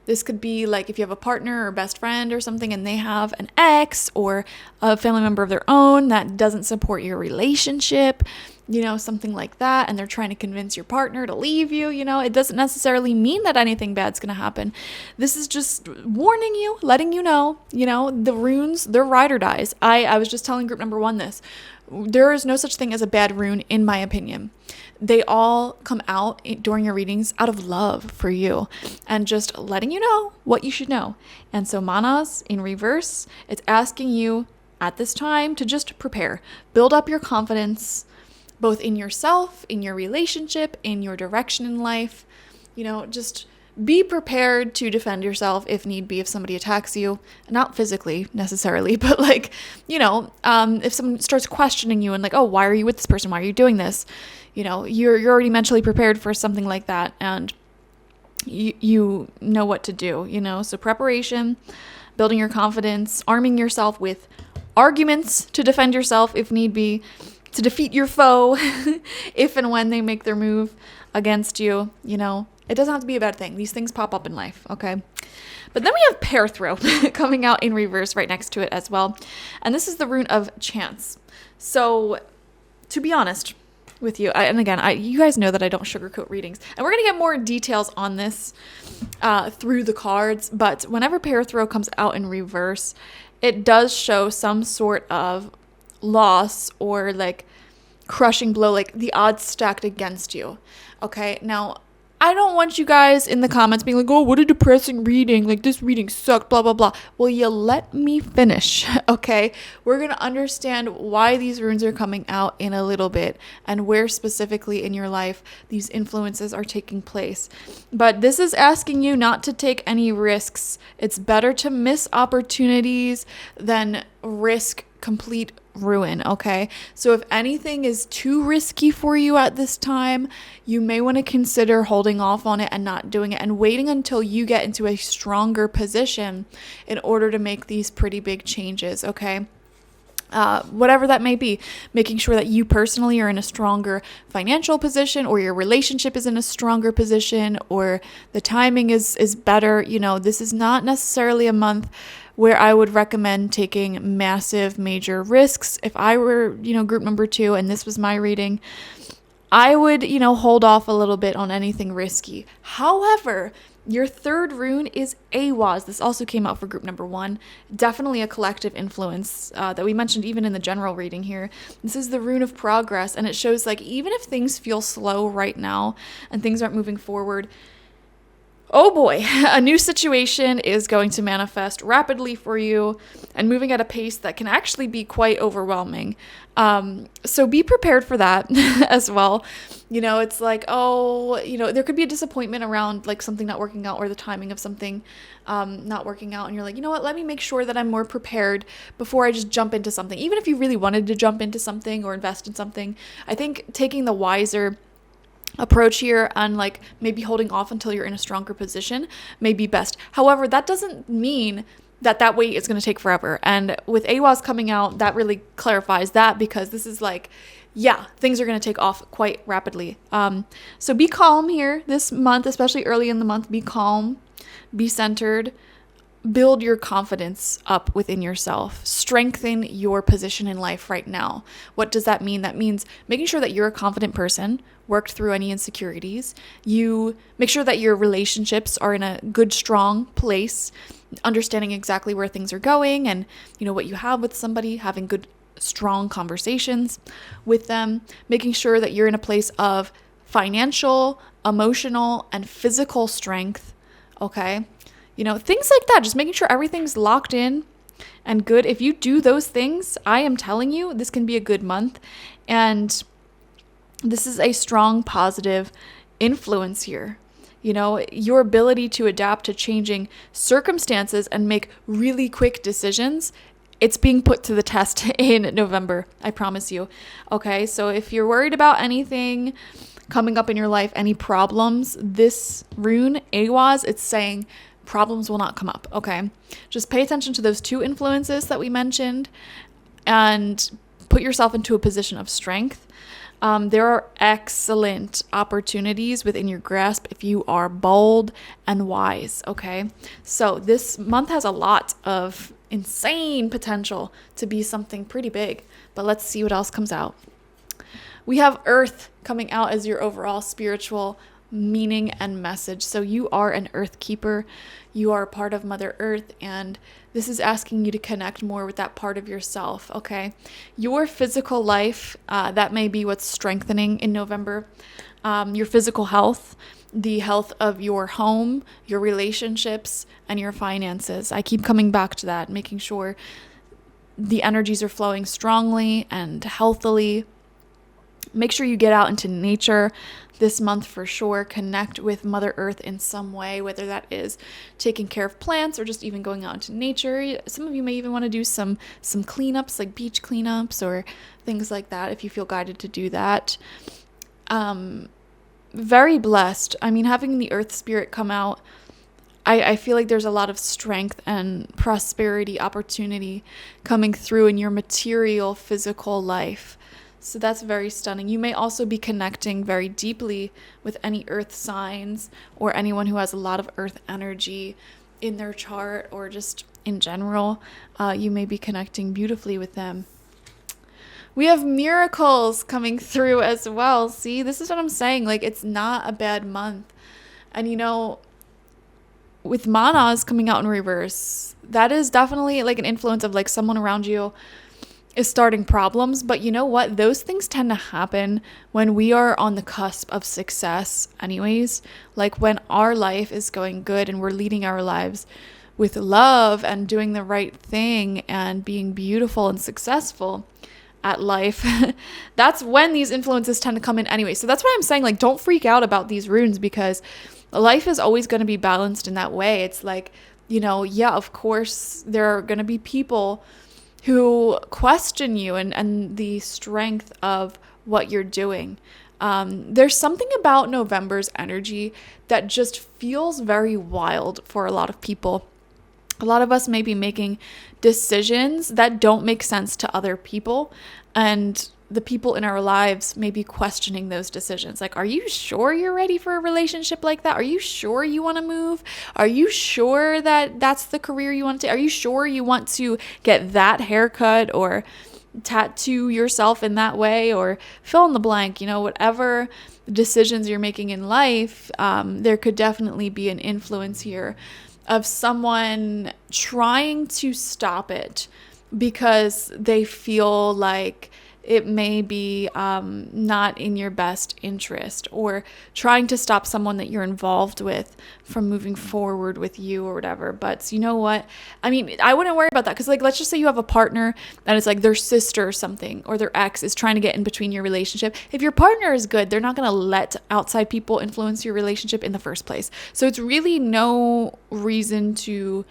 This could be like if you have a partner or best friend or something and they have an ex or a family member of their own that doesn't support your relationship, something like that, and they're trying to convince your partner to leave you, it doesn't necessarily mean that anything bad's going to happen. This is just warning you, letting you know, the runes, they're ride or dies. I was just telling group number 1 this. There is no such thing as a bad rune, in my opinion. They all come out during your readings out of love for you and just letting you know what you should know. And so manas in reverse, it's asking you at this time to just prepare, build up your confidence, both in yourself, in your relationship, in your direction in life. Just be prepared to defend yourself if need be, if somebody attacks you, not physically necessarily, but if someone starts questioning you and like, oh, why are you with this person? Why are you doing this? You're already mentally prepared for something like that, and you know what to do, so preparation, building your confidence, arming yourself with arguments to defend yourself if need be, to defeat your foe if and when they make their move against you. It doesn't have to be a bad thing. These things pop up in life, okay? But then we have pair throw coming out in reverse right next to it as well. And this is the rune of chance. So to be honest with you, you guys know that I don't sugarcoat readings. And we're going to get more details on this through the cards. But whenever pair throw comes out in reverse, it does show some sort of loss or like crushing blow, like the odds stacked against you. Okay, now I don't want you guys in the comments being like, oh, what a depressing reading, like this reading sucked, blah blah blah. Well, you let me finish. Okay, we're gonna understand why these runes are coming out in a little bit and where specifically in your life these influences are taking place. But this is asking you not to take any risks. It's better to miss opportunities than risk complete ruin, okay? So if anything is too risky for you at this time, you may want to consider holding off on it and not doing it and waiting until you get into a stronger position in order to make these pretty big changes, okay? Whatever that may be, making sure that you personally are in a stronger financial position, or your relationship is in a stronger position, or the timing is better. This is not necessarily a month where I would recommend taking massive major risks. If I were, group number 2 and this was my reading, I would, hold off a little bit on anything risky. However, your third rune is EOS. This also came out for group number 1. Definitely a collective influence that we mentioned even in the general reading here. This is the rune of progress, and it shows like even if things feel slow right now and things aren't moving forward, oh boy, a new situation is going to manifest rapidly for you and moving at a pace that can actually be quite overwhelming. So be prepared for that as well. It's like, there could be a disappointment around like something not working out or the timing of something not working out. And you're like, you know what, let me make sure that I'm more prepared before I just jump into something. Even if you really wanted to jump into something or invest in something, I think taking the wiser approach here and like maybe holding off until you're in a stronger position may be best. However, that doesn't mean that wait is going to take forever. And with EOS coming out, that really clarifies that, because this is like, yeah, things are going to take off quite rapidly. So be calm here this month, especially early in the month. Be calm, be centered, build your confidence up within yourself, strengthen your position in life right now. What does that mean? That means making sure that you're a confident person, worked through any insecurities. You make sure that your relationships are in a good, strong place, understanding exactly where things are going and, what you have with somebody, having good, strong conversations with them, making sure that you're in a place of financial, emotional, and physical strength. Okay. Things like that, just making sure everything's locked in and good. If you do those things, I am telling you, this can be a good month. And this is a strong positive influence here. Your ability to adapt to changing circumstances and make really quick decisions, it's being put to the test in November, I promise you. Okay, so if you're worried about anything coming up in your life, any problems, this rune, EOS, it's saying problems will not come up, okay? Just pay attention to those two influences that we mentioned and put yourself into a position of strength. There are excellent opportunities within your grasp if you are bold and wise, okay? So this month has a lot of insane potential to be something pretty big, but let's see what else comes out. We have Earth coming out as your overall spiritual meaning and message. So you are an earth keeper. You are a part of Mother Earth, and this is asking you to connect more with that part of yourself, okay? Your physical life, that may be what's strengthening in November. Your physical health, the health of your home, your relationships, and your finances. I keep coming back to that, making sure the energies are flowing strongly and healthily. Make sure you get out into nature this month for sure. Connect with Mother Earth in some way, whether that is taking care of plants or just even going out into nature. Some of you may even want to do some cleanups, like beach cleanups or things like that, if you feel guided to do that. Very blessed. I mean, having the Earth Spirit come out, I feel like there's a lot of strength and prosperity opportunity coming through in your material, physical life. So that's very stunning. You may also be connecting very deeply with any earth signs or anyone who has a lot of earth energy in their chart, or just in general. You may be connecting beautifully with them. We have miracles coming through as well. See, this is what I'm saying. Like, it's not a bad month. And with Manas coming out in reverse, that is definitely like an influence of like someone around you is starting problems. But you know what? Those things tend to happen when we are on the cusp of success anyways. Like when our life is going good and we're leading our lives with love and doing the right thing and being beautiful and successful at life. That's when these influences tend to come in anyway. So that's why I'm saying, like, don't freak out about these runes, because life is always going to be balanced in that way. It's like, yeah, of course there are going to be people who question you and the strength of what you're doing. There's something about November's energy that just feels very wild for a lot of people. A lot of us may be making decisions that don't make sense to other people, and the people in our lives may be questioning those decisions. Like, are you sure you're ready for a relationship like that? Are you sure you want to move? Are you sure that that's the career you want to? Are you sure you want to get that haircut or tattoo yourself in that way, or fill in the blank? Whatever decisions you're making in life, there could definitely be an influence here of someone trying to stop it because they feel like it may be not in your best interest, or trying to stop someone that you're involved with from moving forward with you or whatever. But you know what? I mean, I wouldn't worry about that, because like, let's just say you have a partner and it's like their sister or something, or their ex is trying to get in between your relationship. If your partner is good, they're not going to let outside people influence your relationship in the first place. So it's really no reason to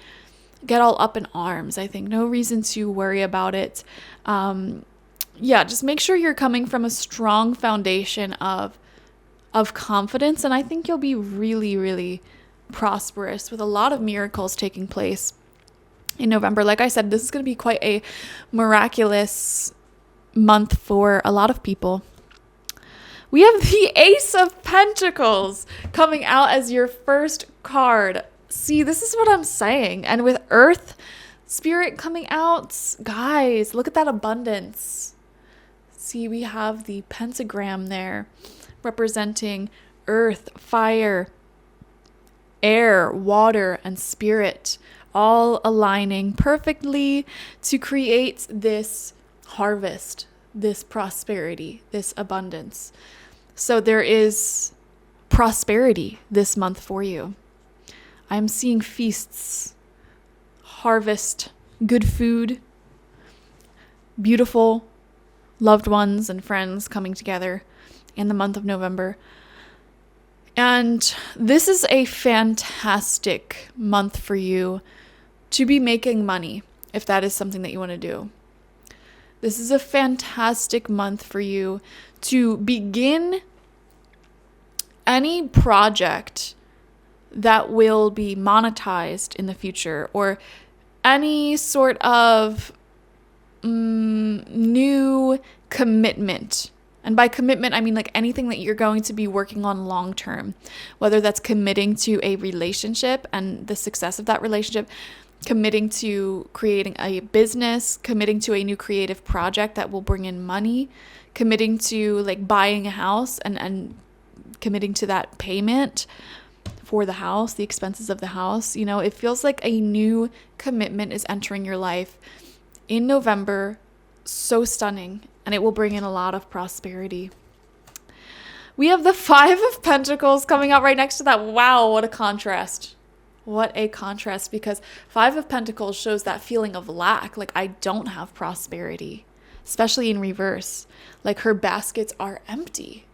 get all up in arms. I think no reason to worry about it. Yeah, just make sure you're coming from a strong foundation of confidence, and I think you'll be really, really prosperous with a lot of miracles taking place in November. Like I said, this is going to be quite a miraculous month for a lot of people. We have the Ace of Pentacles coming out as your first card. See, this is what I'm saying. And with Earth Spirit coming out, guys, look at that abundance. See, we have the pentagram there representing earth, fire, air, water, and spirit, all aligning perfectly to create this harvest, this prosperity, this abundance. So there is prosperity this month for you. I'm seeing feasts, harvest, good food, beautiful loved ones and friends coming together in the month of November. And this is a fantastic month for you to be making money, if that is something that you want to do. This is a fantastic month for you to begin any project that will be monetized in the future, or any sort of new commitment. And by commitment, I mean like anything that you're going to be working on long term, whether that's committing to a relationship and the success of that relationship, committing to creating a business, committing to a new creative project that will bring in money, committing to like buying a house and committing to that payment for the house, the expenses of the house. You know, it feels like a new commitment is entering your life in November. So stunning, and it will bring in a lot of prosperity. We have the 5 of Pentacles coming out right next to that. Wow, what a contrast. What a contrast, because 5 of Pentacles shows that feeling of lack, like I don't have prosperity, especially in reverse, like her baskets are empty.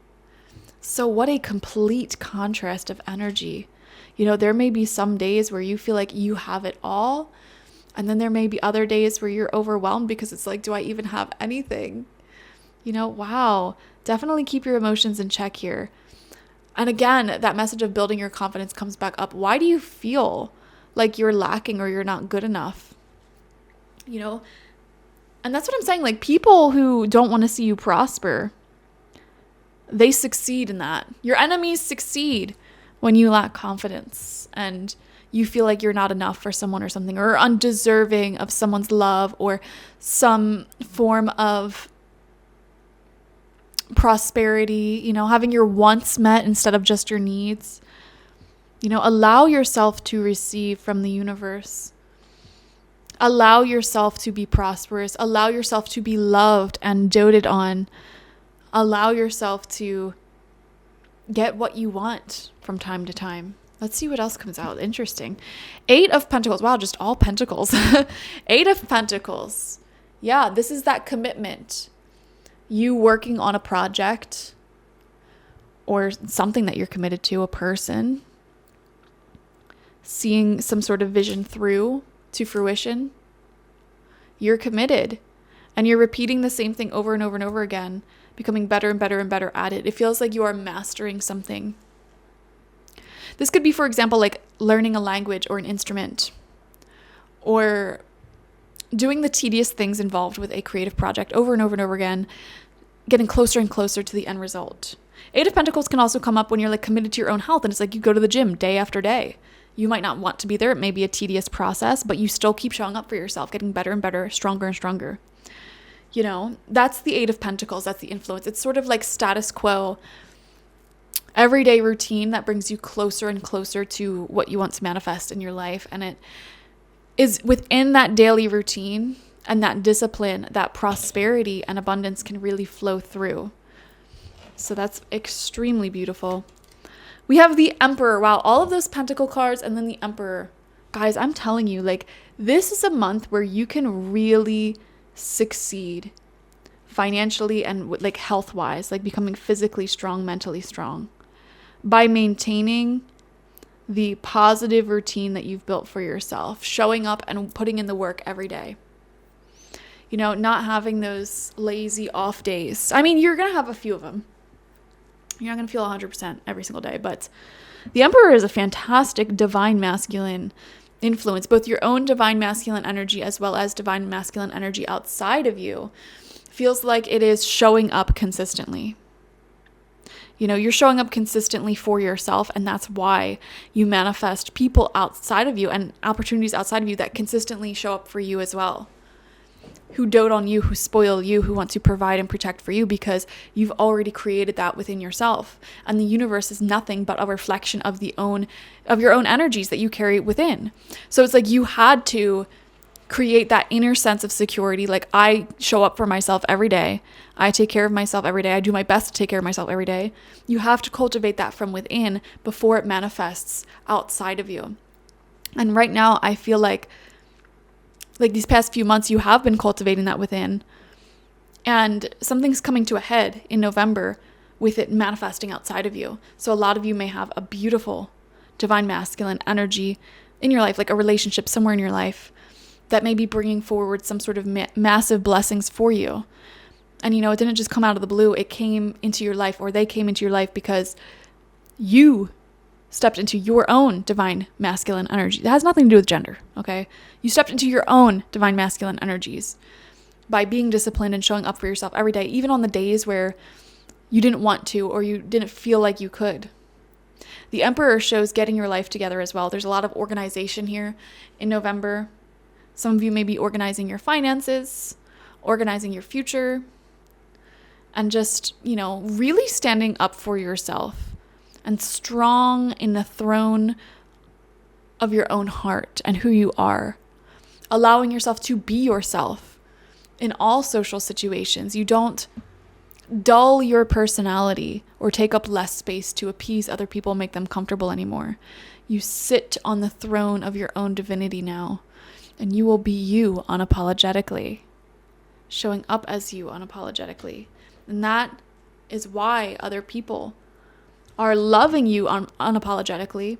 So what a complete contrast of energy. You know, there may be some days where you feel like you have it all, and then there may be other days where you're overwhelmed because it's like, do I even have anything? You know, wow, definitely keep your emotions in check here. And again, that message of building your confidence comes back up. Why do you feel like you're lacking or you're not good enough? You know, and that's what I'm saying. Like, people who don't want to see you prosper, they succeed in that. Your enemies succeed when you lack confidence and you feel like you're not enough for someone or something, or undeserving of someone's love or some form of prosperity, you know, having your wants met instead of just your needs. You know, allow yourself to receive from the universe. Allow yourself to be prosperous. Allow yourself to be loved and doted on. Allow yourself to get what you want from time to time. Let's see what else comes out. Interesting. 8 of Pentacles. Wow, just all Pentacles. 8 of Pentacles. Yeah, this is that commitment. You working on a project or something that you're committed to, a person. Seeing some sort of vision through to fruition. You're committed. And you're repeating the same thing over and over and over again, becoming better and better and better at it. It feels like you are mastering something. This could be, for example, like learning a language or an instrument, or doing the tedious things involved with a creative project over and over and over again, getting closer and closer to the end result. 8 of Pentacles can also come up when you're like committed to your own health, and it's like you go to the gym day after day. You might not want to be there. It may be a tedious process, but you still keep showing up for yourself, getting better and better, stronger and stronger. You know, that's the 8 of Pentacles. That's the influence. It's sort of like status quo, everyday routine that brings you closer and closer to what you want to manifest in your life. And it is within that daily routine and that discipline that prosperity and abundance can really flow through. So that's extremely beautiful. We have the Emperor. Wow, all of those Pentacle cards and then the Emperor. Guys, I'm telling you, like, this is a month where you can really succeed financially and like health-wise, like becoming physically strong, mentally strong, by maintaining the positive routine that you've built for yourself, showing up and putting in the work every day. You know, not having those lazy off days. I mean, you're going to have a few of them. You're not going to feel 100% every single day, but the Emperor is a fantastic divine masculine influence, both your own divine masculine energy as well as divine masculine energy outside of you. Feels like it is showing up consistently. You know, you're showing up consistently for yourself, and that's why you manifest people outside of you and opportunities outside of you that consistently show up for you as well, who dote on you, who spoil you, who want to provide and protect for you, because you've already created that within yourself. And the universe is nothing but a reflection of your own energies that you carry within. So it's like you had to create that inner sense of security. Like, I show up for myself every day. I take care of myself every day. I do my best to take care of myself every day. You have to cultivate that from within before it manifests outside of you. And right now, I feel like these past few months, you have been cultivating that within. And something's coming to a head in November with it manifesting outside of you. So a lot of you may have a beautiful divine masculine energy in your life, like a relationship somewhere in your life that may be bringing forward some sort of massive blessings for you. And, it didn't just come out of the blue. It came into your life, or they came into your life because you stepped into your own divine masculine energy. That has nothing to do with gender, okay? You stepped into your own divine masculine energies by being disciplined and showing up for yourself every day, even on the days where you didn't want to or you didn't feel like you could. The Emperor shows getting your life together as well. There's a lot of organization here in November. Some of you may be organizing your finances, organizing your future, and just, really standing up for yourself and strong in the throne of your own heart and who you are. Allowing yourself to be yourself in all social situations. You don't dull your personality or take up less space to appease other people, make them comfortable anymore. You sit on the throne of your own divinity now. And you will be you unapologetically, showing up as you unapologetically. And that is why other people are loving you unapologetically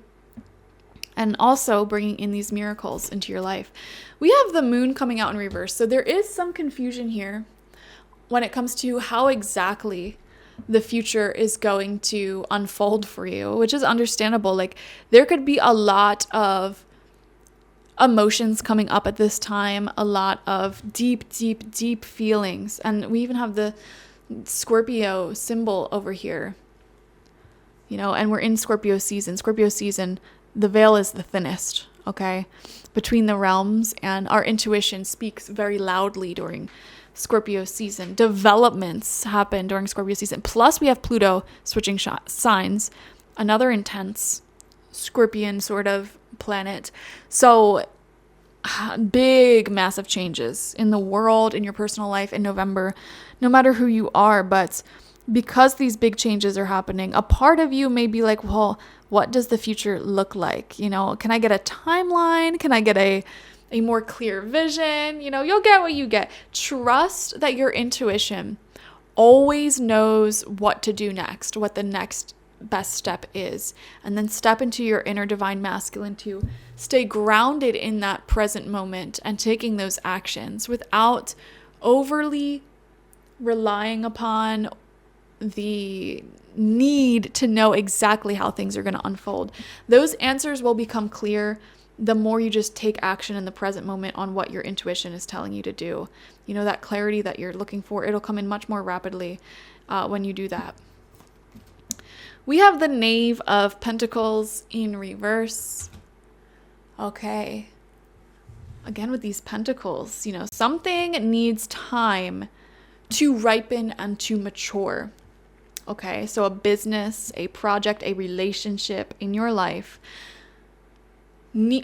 and also bringing in these miracles into your life. We have the moon coming out in reverse. So there is some confusion here when it comes to how exactly the future is going to unfold for you, which is understandable. Like, there could be a lot of emotions coming up at this time, a lot of deep, deep, deep feelings. And we even have the Scorpio symbol over here, and we're in Scorpio season. Scorpio season, the veil is the thinnest, okay, between the realms, and our intuition speaks very loudly during Scorpio season. Developments happen during Scorpio season. Plus, we have Pluto switching signs, another intense Scorpion sort of planet. So big, massive changes in the world, in your personal life in November, no matter who you are. But because these big changes are happening, a part of you may be like, well, what does the future look like? Can I get a timeline? Can I get a more clear vision? You'll get what you get. Trust that your intuition always knows what to do next, what the next best step is, and then step into your inner divine masculine to stay grounded in that present moment and taking those actions without overly relying upon the need to know exactly how things are going to unfold. Those answers will become clear the more you just take action in the present moment on what your intuition is telling you to do. That clarity that you're looking for, it'll come in much more rapidly when you do that. We have the Knave of Pentacles in reverse. Okay. Again, with these pentacles, something needs time to ripen and to mature. Okay, so a business, a project, a relationship in your life,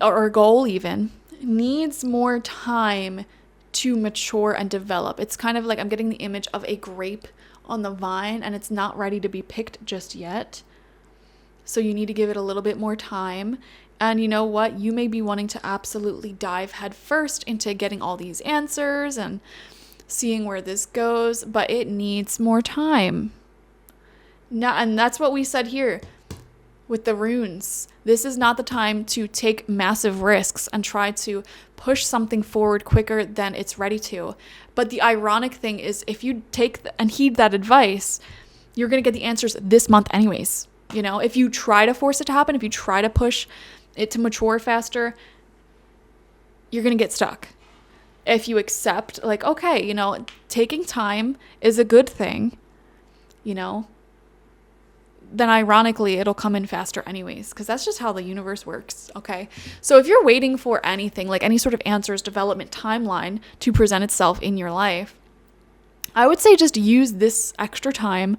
or a goal even, needs more time to mature and develop. It's kind of like I'm getting the image of a grape on the vine and it's not ready to be picked just yet. So you need to give it a little bit more time. And you know what? You may be wanting to absolutely dive headfirst into getting all these answers and seeing where this goes, but it needs more time. Now, and that's what we said here with the runes. This is not the time to take massive risks and try to push something forward quicker than it's ready to. But the ironic thing is, if you take and heed that advice, you're going to get the answers this month anyways. If you try to force it to happen, if you try to push it to mature faster, you're going to get stuck. If you accept, like, okay, taking time is a good thing, then ironically, it'll come in faster anyways, because that's just how the universe works, okay? So if you're waiting for anything, like any sort of answers, development, timeline to present itself in your life, I would say just use this extra time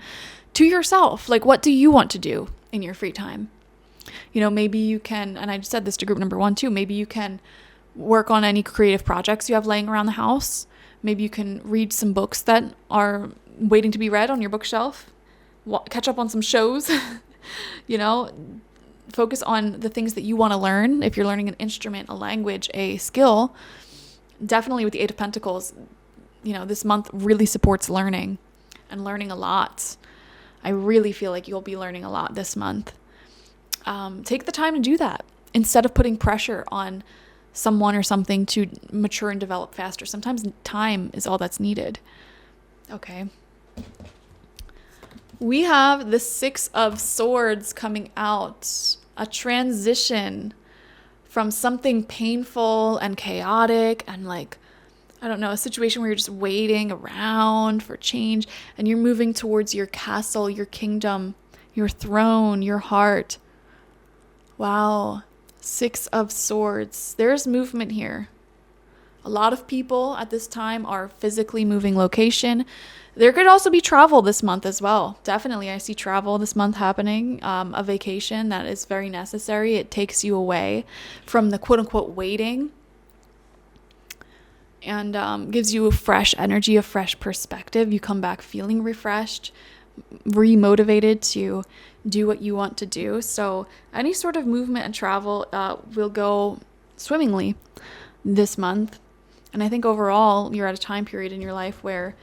to yourself. Like, what do you want to do in your free time? Maybe you can, and I said this to group number 1 too, maybe you can work on any creative projects you have laying around the house. Maybe you can read some books that are waiting to be read on your bookshelf. Catch up on some shows. Focus on the things that you want to learn. If you're learning an instrument, a language, a skill, definitely with the Eight of Pentacles, this month really supports learning and learning a lot. I really feel like you'll be learning a lot this month. Take the time to do that instead of putting pressure on someone or something to mature and develop faster. Sometimes time is all that's needed. Okay. We have the Six of Swords coming out. A transition from something painful and chaotic and a situation where you're just waiting around for change, and you're moving towards your castle, your kingdom, your throne, your heart. Wow. Six of Swords. There's movement here. A lot of people at this time are physically moving location. There could also be travel this month as well. Definitely, I see travel this month happening. A vacation that is very necessary. It takes you away from the quote-unquote waiting and gives you a fresh energy, a fresh perspective. You come back feeling refreshed, remotivated to do what you want to do. So any sort of movement and travel will go swimmingly this month. And I think overall, you're at a time period in your life where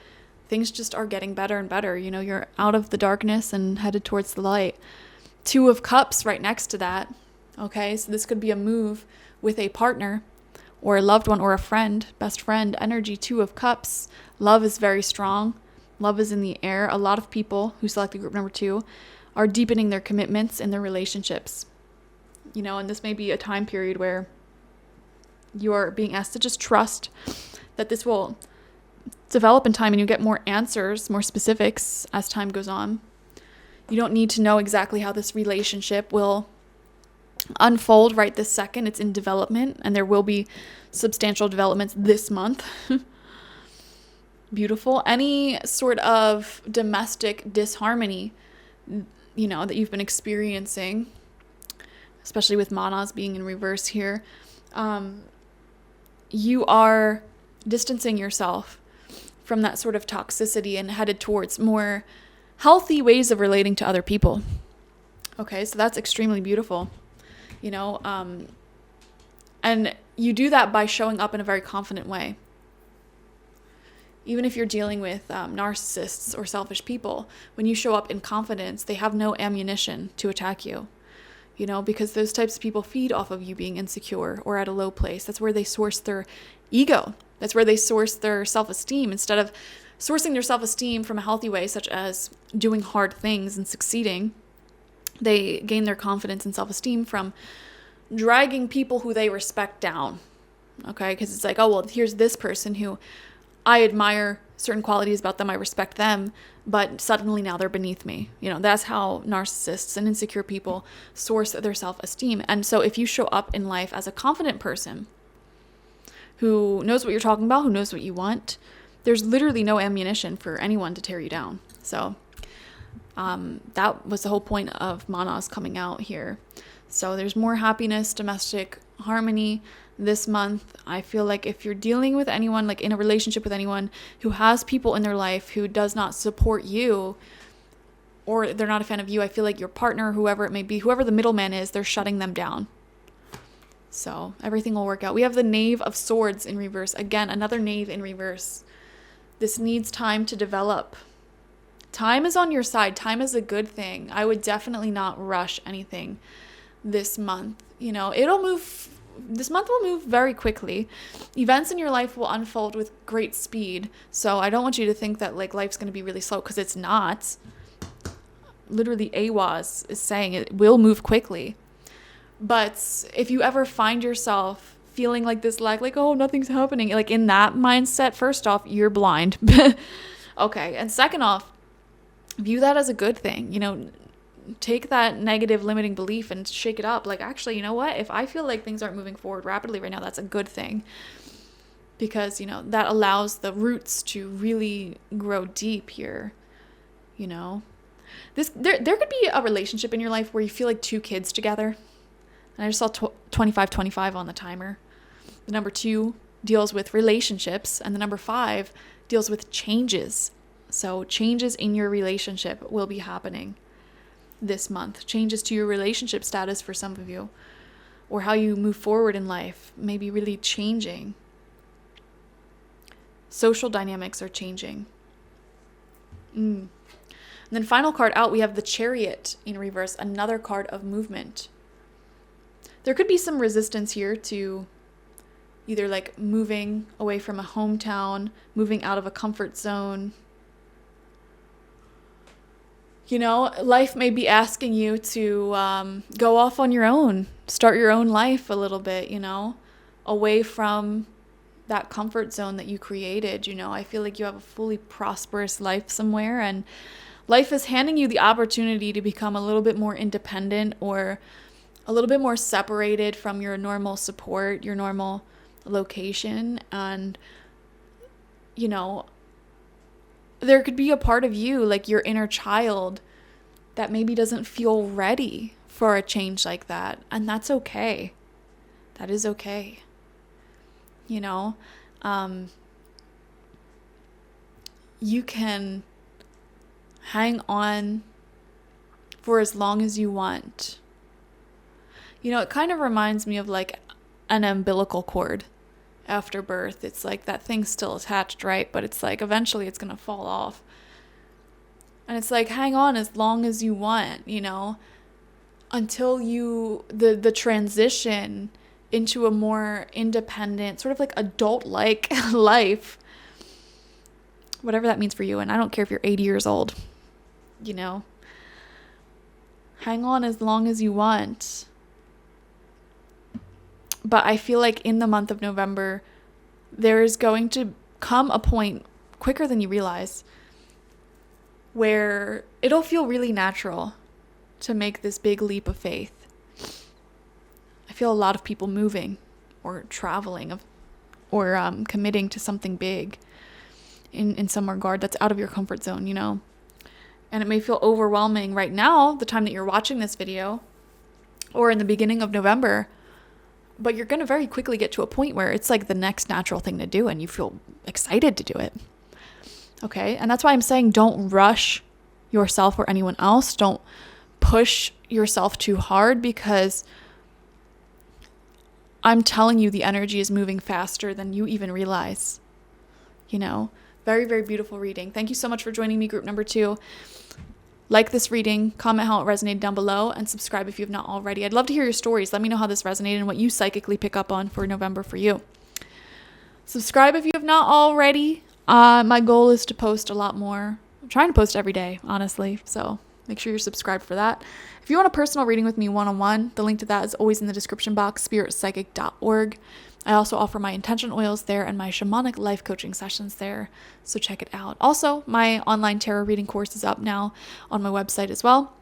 things just are getting better and better. You're out of the darkness and headed towards the light. Two of Cups right next to that. Okay, so this could be a move with a partner or a loved one or a friend, best friend energy. Two of Cups. Love is very strong. Love is in the air. A lot of people who selected group number 2 are deepening their commitments in their relationships. And this may be a time period where you're being asked to just trust that this will develop in time and you get more answers, more specifics as time goes on. You don't need to know exactly how this relationship will unfold right this second. It's in development, and there will be substantial developments this month. Beautiful. Any sort of domestic disharmony, that you've been experiencing, especially with Manas being in reverse here, you are distancing yourself from that sort of toxicity and headed towards more healthy ways of relating to other people. Okay, so that's extremely beautiful. And you do that by showing up in a very confident way. Even if you're dealing with narcissists or selfish people, when you show up in confidence, they have no ammunition to attack you. Because those types of people feed off of you being insecure or at a low place. That's where they source their ego. That's where they source their self-esteem. Instead of sourcing their self-esteem from a healthy way, such as doing hard things and succeeding, they gain their confidence and self-esteem from dragging people who they respect down. Okay? Because it's like, oh, well, here's this person who I admire certain qualities about them, I respect them, but suddenly now they're beneath me. That's how narcissists and insecure people source their self-esteem. And so if you show up in life as a confident person who knows what you're talking about, who knows what you want, there's literally no ammunition for anyone to tear you down. So that was the whole point of Manas coming out here. So there's more happiness, domestic harmony this month. I feel like if you're dealing with anyone, in a relationship with anyone who has people in their life who does not support you, or they're not a fan of you, I feel like your partner, whoever it may be, whoever the middleman is, they're shutting them down. So everything will work out. We have the Knave of Swords in reverse. Again, another knave in reverse. This needs time to develop. Time is on your side. Time is a good thing. I would definitely not rush anything this month. This month will move very quickly. Events in your life will unfold with great speed. So I don't want you to think that life's going to be really slow, because it's not. Literally, AWAS is saying it will move quickly. But if you ever find yourself feeling like this oh, nothing's happening, in that mindset, first off, you're blind. Okay. And second off, view that as a good thing. Take that negative limiting belief and shake it up. Actually, you know what? If I feel like things aren't moving forward rapidly right now, that's a good thing. Because, that allows the roots to really grow deep here. There could be a relationship in your life where you feel like two kids together. And I just saw 25 on the timer. The number 2 deals with relationships, and the number 5 deals with changes. So changes in your relationship will be happening this month. Changes to your relationship status for some of you, or how you move forward in life may be really changing. Social dynamics are changing. And then final card out, we have the Chariot in reverse, another card of movement. There could be some resistance here to either like moving away from a hometown, moving out of a comfort zone. You know, life may be asking you to go off on your own, start your own life a little bit, you know, away from that comfort zone that you created. You know, I feel like you have a fully prosperous life somewhere, and life is handing you the opportunity to become a little bit more independent, or a little bit more separated from your normal support, your normal location. And, you know, there could be a part of you, like your inner child, that maybe doesn't feel ready for a change like that. And that's okay. That is okay. You know, you can hang on for as long as you want. You know, it kind of reminds me of like an umbilical cord after birth. It's like that thing's still attached, right? But it's like eventually it's going to fall off. And it's like, hang on as long as you want, you know, until the transition into a more independent, sort of like adult-like life, whatever that means for you. And I don't care if you're 80 years old, you know, hang on as long as you want. But I feel like in the month of November, there is going to come a point quicker than you realize where it'll feel really natural to make this big leap of faith. I feel a lot of people moving or traveling or committing to something big in some regard that's out of your comfort zone, you know. And it may feel overwhelming right now, the time that you're watching this video, or in the beginning of November, but you're going to very quickly get to a point where it's like the next natural thing to do and you feel excited to do it. Okay? And that's why I'm saying don't rush yourself or anyone else. Don't push yourself too hard, because I'm telling you the energy is moving faster than you even realize. You know? Very, very beautiful reading. Thank you so much for joining me, group number 2. Like this reading, comment how it resonated down below, and subscribe if you have not already. I'd love to hear your stories. Let me know how this resonated and what you psychically pick up on for November for you. Subscribe if you have not already. My goal is to post a lot more. I'm trying to post every day, honestly. So make sure you're subscribed for that. If you want a personal reading with me one-on-one, the link to that is always in the description box, spiritpsychic.org. I also offer my intention oils there and my shamanic life coaching sessions there, so check it out. Also, my online tarot reading course is up now on my website as well,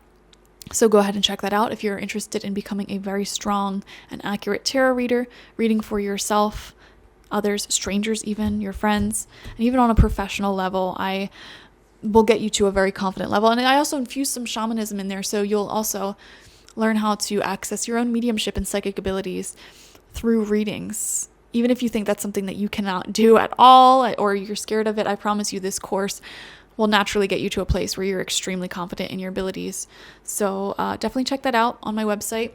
so go ahead and check that out if you're interested in becoming a very strong and accurate tarot reader, reading for yourself, others, strangers even, your friends, and even on a professional level. I will get you to a very confident level, and I also infuse some shamanism in there, so you'll also learn how to access your own mediumship and psychic abilities through readings. Even if you think that's something that you cannot do at all, or you're scared of it, I promise you this course will naturally get you to a place where you're extremely confident in your abilities. So definitely check that out on my website.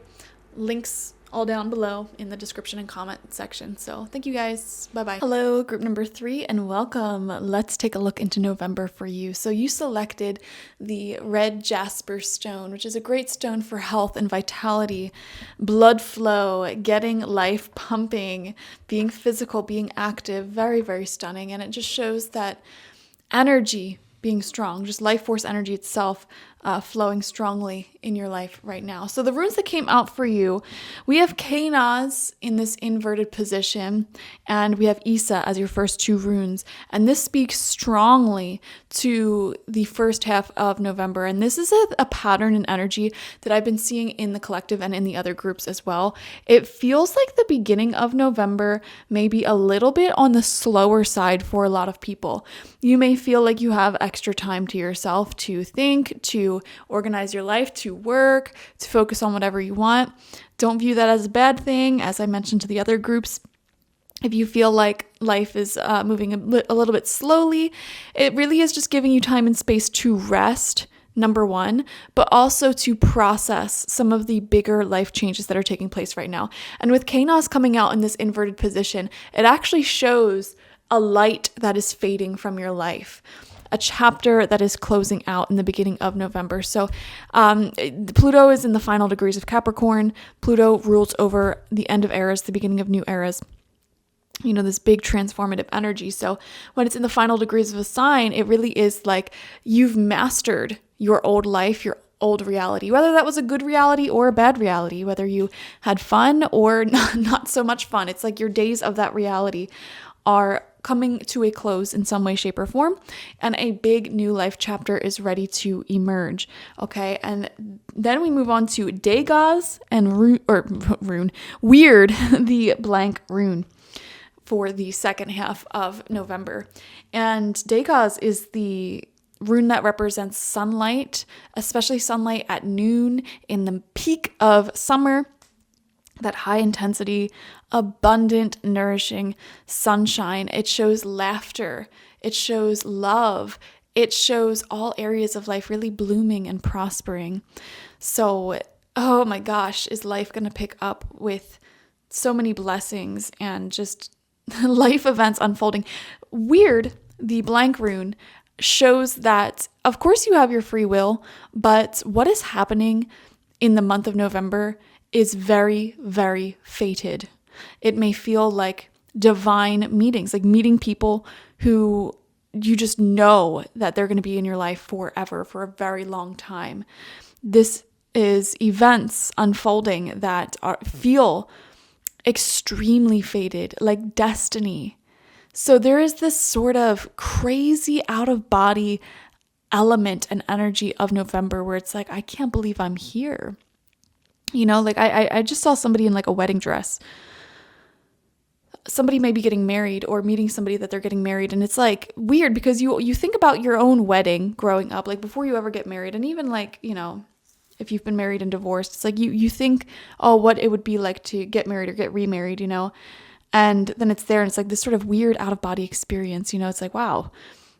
Links all down below in the description and comment section. So thank you guys. Bye-bye. Hello, group number 3, and welcome. Let's take a look into November for you. So you selected the red jasper stone, which is a great stone for health and vitality, blood flow, getting life pumping, being physical, being active. Very, very stunning. And it just shows that energy being strong, just life force energy itself flowing strongly in your life right now. So the runes that came out for you, we have Canos in this inverted position, and we have Isa as your first 2 runes. And this speaks strongly to the first half of November. And this is a pattern and energy that I've been seeing in the collective and in the other groups as well. It feels like the beginning of November may be a little bit on the slower side for a lot of people. You may feel like you have extra time to yourself to think, to organize your life, to work, to focus on whatever you want. Don't view that as a bad thing. As I mentioned to the other groups, If you feel like life is moving a little bit slowly, it really is just giving you time and space to rest, number one, but also to process some of the bigger life changes that are taking place right now. And with Canon EOS coming out in this inverted position, it actually shows a light that is fading from your life, a chapter that is closing out in the beginning of November. So Pluto is in the final degrees of Capricorn. Pluto rules over the end of eras, the beginning of new eras. You know, this big transformative energy. So when it's in the final degrees of a sign, it really is like you've mastered your old life, your old reality, whether that was a good reality or a bad reality, whether you had fun or not so much fun. It's like your days of that reality are coming to a close in some way, shape, or form, and a big new life chapter is ready to emerge. Okay, and then we move on to Degas and Rune, Weird, the blank rune, for the second half of November. And Degas is the rune that represents sunlight, especially sunlight at noon in the peak of summer, that high intensity, abundant, nourishing sunshine. It shows laughter. It shows love. It shows all areas of life really blooming and prospering. So, oh my gosh, is life going to pick up with so many blessings and just life events unfolding. Weird, the blank rune, shows that, of course, you have your free will, but what is happening in the month of November is very, very fated. It may feel like divine meetings, like meeting people who you just know that they're going to be in your life forever, for a very long time. This is events unfolding that feel extremely fated, like destiny. So there is this sort of crazy out of body element and energy of November where it's like, I can't believe I'm here. You know, like I just saw somebody in like a wedding dress. Somebody may be getting married or meeting somebody that they're getting married. And it's like weird because you think about your own wedding growing up, like before you ever get married. And even like, you know, if you've been married and divorced, it's like you think, oh, what it would be like to get married or get remarried, you know, and then it's there and it's like this sort of weird out of body experience, you know, it's like, wow,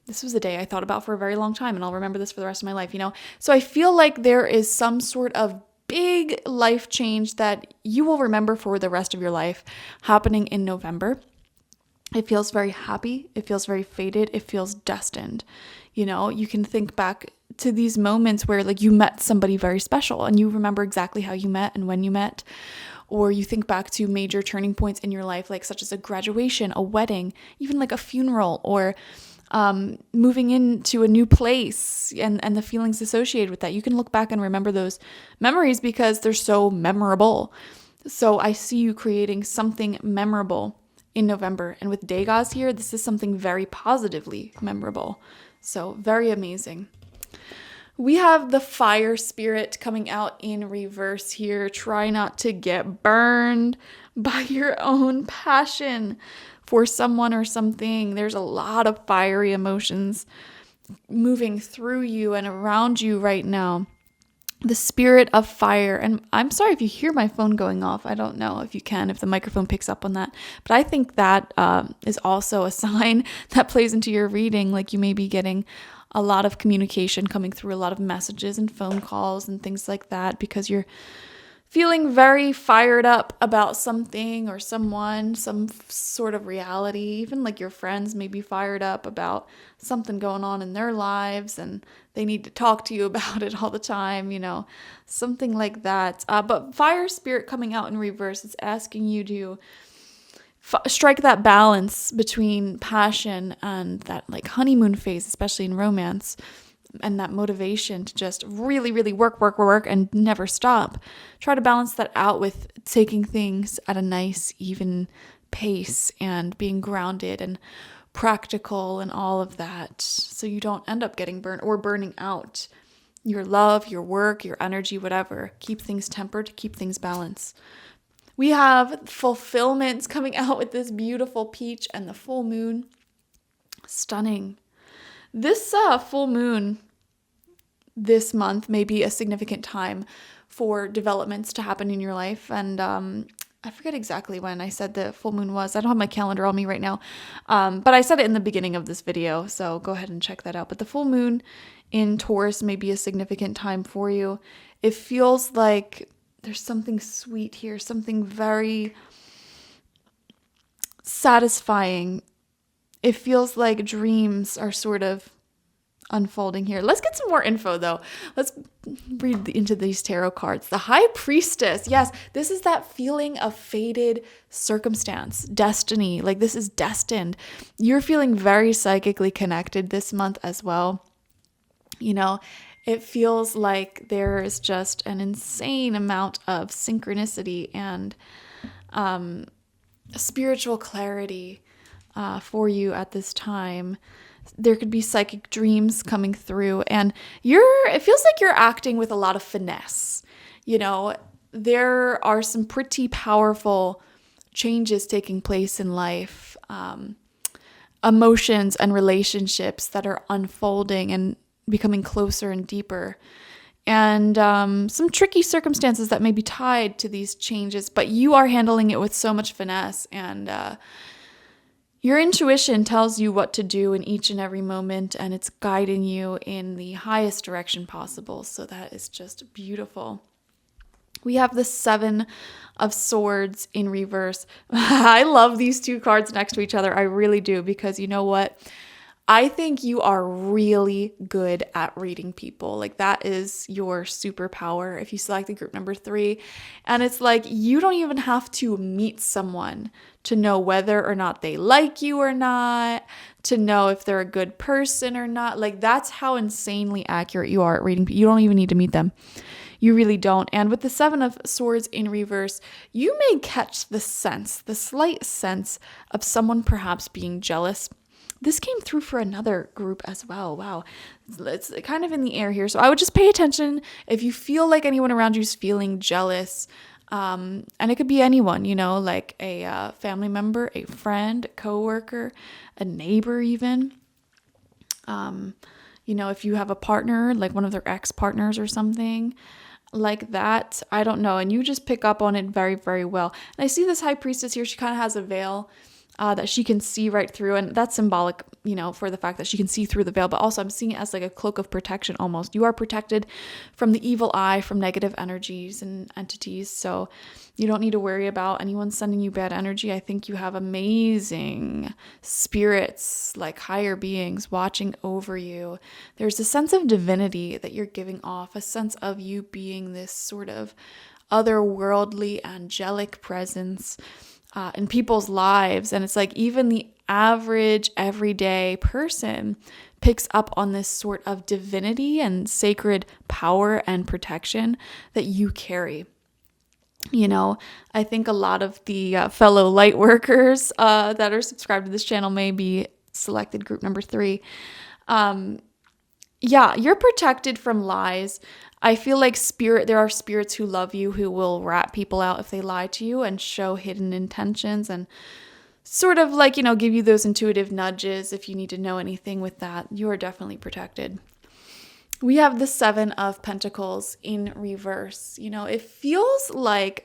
this was a day I thought about for a very long time and I'll remember this for the rest of my life, you know. So I feel like there is some sort of big life change that you will remember for the rest of your life happening in November. It feels very happy. It feels very fated. It feels destined. You know, you can think back to these moments where like you met somebody very special and you remember exactly how you met and when you met, or you think back to major turning points in your life, like such as a graduation, a wedding, even like a funeral, or moving into a new place and the feelings associated with that. You can look back and remember those memories because they're so memorable. So I see you creating something memorable in November. And with Degas here, this is something very positively memorable. So very amazing. We have the fire spirit coming out in reverse here. Try not to get burned by your own passion for someone or something. There's a lot of fiery emotions moving through you and around you right now. The spirit of fire. And I'm sorry if you hear my phone going off. I don't know if you can, if the microphone picks up on that. But I think that is also a sign that plays into your reading. Like you may be getting a lot of communication coming through, a lot of messages and phone calls and things like that because you're feeling very fired up about something or someone, some sort of reality. Even like your friends may be fired up about something going on in their lives and they need to talk to you about it all the time, you know, something like that. But fire spirit coming out in reverse is asking you to strike that balance between passion and that like honeymoon phase, especially in romance, and that motivation to just really, really work and never stop. Try to balance that out with taking things at a nice, even pace and being grounded and practical and all of that, so you don't end up getting burnt or burning out your love, your work, your energy, whatever. Keep things tempered, keep things balanced. We have fulfillments coming out with this beautiful peach and the full moon. Stunning. This full moon this month may be a significant time for developments to happen in your life. And I forget exactly when I said the full moon was. I don't have my calendar on me right now. But I said it in the beginning of this video, so go ahead and check that out. But the full moon in Taurus may be a significant time for you. It feels like there's something sweet here, something very satisfying. It feels like dreams are sort of unfolding here. Let's get some more info though. Let's read into these tarot cards. The High Priestess. Yes, this is that feeling of fated circumstance, destiny. Like this is destined. You're feeling very psychically connected this month as well. You know, it feels like there is just an insane amount of synchronicity and spiritual clarity for you at this time. There could be psychic dreams coming through, and it feels like you're acting with a lot of finesse. You know, there are some pretty powerful changes taking place in life, emotions and relationships that are unfolding and becoming closer and deeper, and some tricky circumstances that may be tied to these changes, but you are handling it with so much finesse, and your intuition tells you what to do in each and every moment, and it's guiding you in the highest direction possible. So that is just beautiful. We have the Seven of Swords in reverse. I love these two cards next to each other. I really do, because you know what? I think you are really good at reading people. Like that is your superpower if you select the group number 3. And it's like you don't even have to meet someone to know whether or not they like you or not, to know if they're a good person or not. Like that's how insanely accurate you are at reading people. You don't even need to meet them. You really don't. And with the Seven of Swords in reverse, you may catch the slight sense of someone perhaps being jealous. This came through for another group as well. Wow. It's kind of in the air here. So I would just pay attention if you feel like anyone around you is feeling jealous. And it could be anyone, you know, like a family member, a friend, a coworker, a neighbor even. You know, if you have a partner, like one of their ex-partners or something like that, I don't know. And you just pick up on it very, very well. And I see this High Priestess here. She kind of has a veil that she can see right through. And that's symbolic, you know, for the fact that she can see through the veil. But also I'm seeing it as like a cloak of protection almost. You are protected from the evil eye, from negative energies and entities. So you don't need to worry about anyone sending you bad energy. I think you have amazing spirits, like higher beings watching over you. There's a sense of divinity that you're giving off, a sense of you being this sort of otherworldly, angelic presence in people's lives. And it's like even the average everyday person picks up on this sort of divinity and sacred power and protection that you carry. You know, I think a lot of the fellow light workers that are subscribed to this channel may be selected group number 3. Yeah, you're protected from lies. I feel like there are spirits who love you, who will rat people out if they lie to you and show hidden intentions and sort of like, you know, give you those intuitive nudges if you need to know anything with that. You are definitely protected. We have the Seven of Pentacles in reverse. You know, it feels like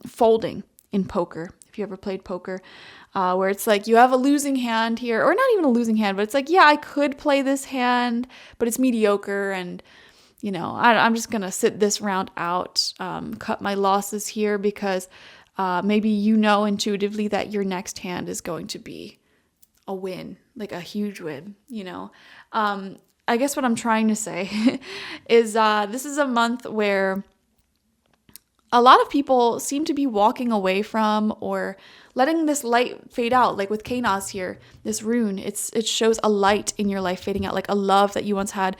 folding in poker. If you ever played poker, where it's like you have a losing hand here, or not even a losing hand, but it's like, yeah, I could play this hand, but it's mediocre, and you know, I'm just gonna sit this round out, cut my losses here, because maybe you know intuitively that your next hand is going to be a win, like a huge win, you know. I guess what I'm trying to say is this is a month where a lot of people seem to be walking away from or letting this light fade out. Like with Canon EOS here, this rune, it shows a light in your life fading out, like a love that you once had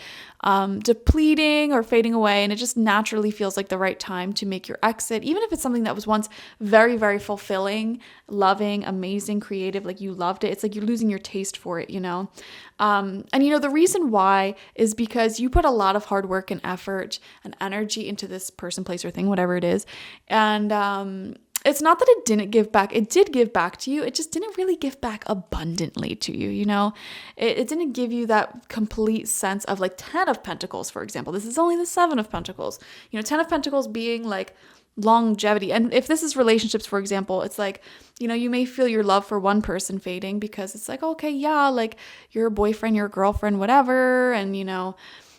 depleting or fading away. And it just naturally feels like the right time to make your exit, even if it's something that was once very, very fulfilling, loving, amazing, creative, like you loved it. It's like you're losing your taste for it, you know? And you know, the reason why is because you put a lot of hard work and effort and energy into this person, place, or thing, whatever it is. And it's not that it didn't give back. It did give back to you. It just didn't really give back abundantly to you, you know? It didn't give you that complete sense of like 10 of Pentacles, for example. This is only the 7 of Pentacles. You know, 10 of Pentacles being like longevity. And if this is relationships, for example, it's like, you may feel your love for one person fading because it's like, okay, yeah, like you're a boyfriend, you're a girlfriend, whatever. And,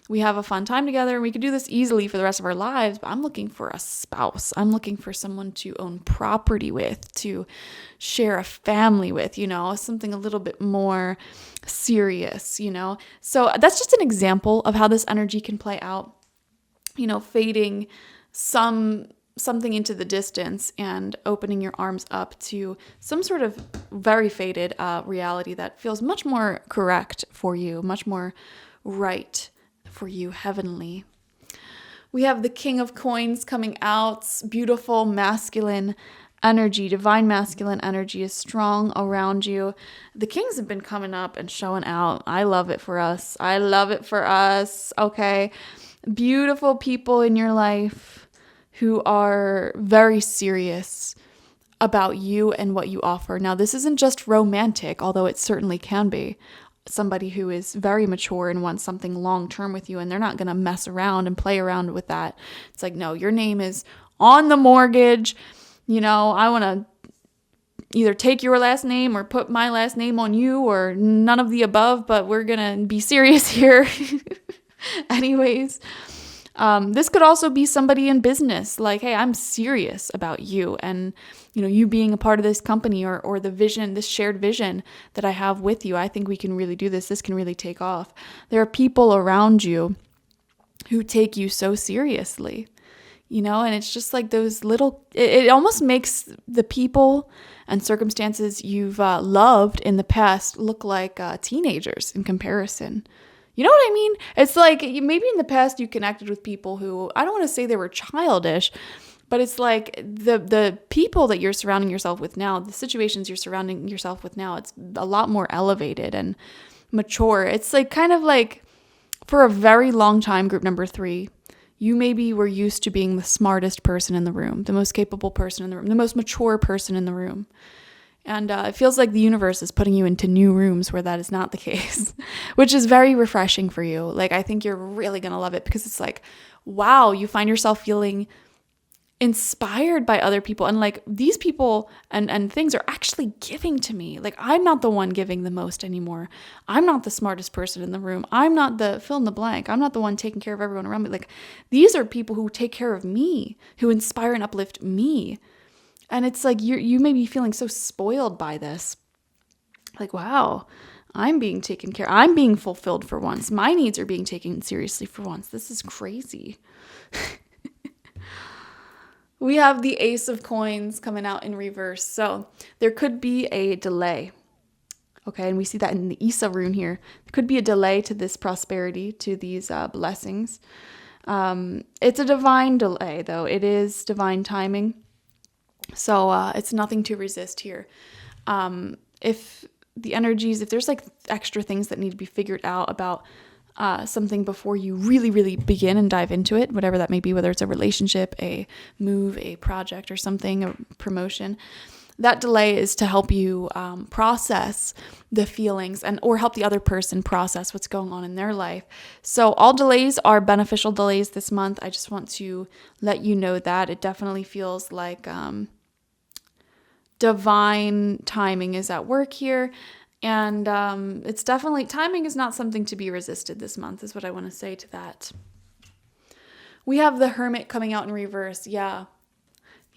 we have a fun time together and we could do this easily for the rest of our lives. But I'm looking for a spouse. I'm looking for someone to own property with, to share a family with, something a little bit more serious, So that's just an example of how this energy can play out, fading something into the distance and opening your arms up to some sort of very faded reality that feels much more correct for you, much more right for you, heavenly. We have the King of Coins coming out, beautiful masculine energy, divine masculine energy is strong around you. The kings have been coming up and showing out. I love it for us. Okay. Beautiful people in your life who are very serious about you and what you offer. Now, this isn't just romantic, although it certainly can be. Somebody who is very mature and wants something long-term with you, and they're not going to mess around and play around with that. It's like, no, your name is on the mortgage. I want to either take your last name or put my last name on you, or none of the above, but we're going to be serious here. Anyways, this could also be somebody in business, like, hey, I'm serious about you and, you being a part of this company or the vision, this shared vision that I have with you. I think we can really do this. This can really take off. There are people around you who take you so seriously, and it's just like those little, it almost makes the people and circumstances you've loved in the past look like teenagers in comparison. You know what I mean? It's like maybe in the past you connected with people who, I don't want to say they were childish, but it's like the people that you're surrounding yourself with now, the situations you're surrounding yourself with now, it's a lot more elevated and mature. It's like kind of like for a very long time, group number 3, you maybe were used to being the smartest person in the room, the most capable person in the room, the most mature person in the room. And it feels like the universe is putting you into new rooms where that is not the case, which is very refreshing for you. Like, I think you're really going to love it because it's like, wow, you find yourself feeling inspired by other people. And like these people and things are actually giving to me. Like, I'm not the one giving the most anymore. I'm not the smartest person in the room. I'm not the fill in the blank. I'm not the one taking care of everyone around me. Like, these are people who take care of me, who inspire and uplift me. And it's like you may be feeling so spoiled by this. Like, wow, I'm being taken care of. I'm being fulfilled for once. My needs are being taken seriously for once. This is crazy. We have the Ace of Coins coming out in reverse. So there could be a delay. Okay, and we see that in the Isa rune here. There could be a delay to this prosperity, to these blessings. It's a divine delay, though. It is divine timing. So it's nothing to resist here. If the energies, if there's like extra things that need to be figured out about something before you really, really begin and dive into it, whatever that may be, whether it's a relationship, a move, a project or something, a promotion, that delay is to help you process the feelings or help the other person process what's going on in their life. So all delays are beneficial delays this month. I just want to let you know that it definitely feels like divine timing is at work here. And it's definitely, timing is not something to be resisted this month, is what I want to say to that. We have the Hermit coming out in reverse. Yeah.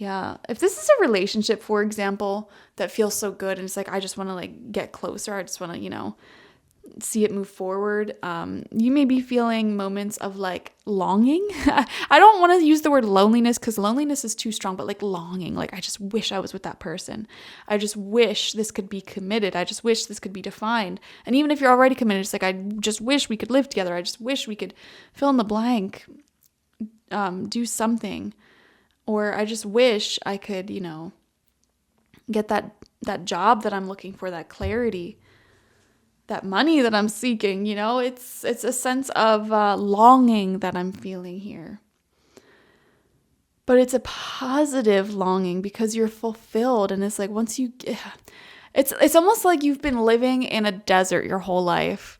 If this is a relationship, for example, that feels so good and it's like, I just want to like get closer. I just want to, see it move forward. You may be feeling moments of like longing. I don't want to use the word loneliness because loneliness is too strong, but like longing, like I just wish I was with that person. I just wish this could be committed. I just wish this could be defined. And even if you're already committed, it's like, I just wish we could live together. I just wish we could fill in the blank, do something. Or I just wish I could, get that job that I'm looking for, that clarity, that money that I'm seeking, it's a sense of longing that I'm feeling here. But it's a positive longing because you're fulfilled. And it's like once you, it's almost like you've been living in a desert your whole life,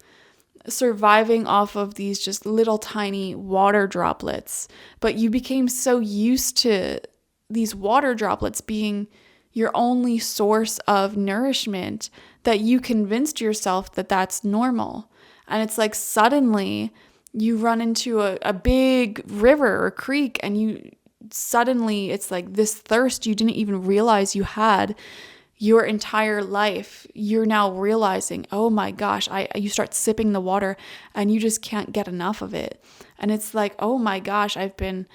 surviving off of these just little tiny water droplets. But you became so used to these water droplets being your only source of nourishment, that you convinced yourself that that's normal. And it's like suddenly you run into a big river or creek, and suddenly it's like this thirst you didn't even realize you had your entire life. You're now realizing, oh my gosh, you start sipping the water and you just can't get enough of it. And it's like, oh my gosh, I've been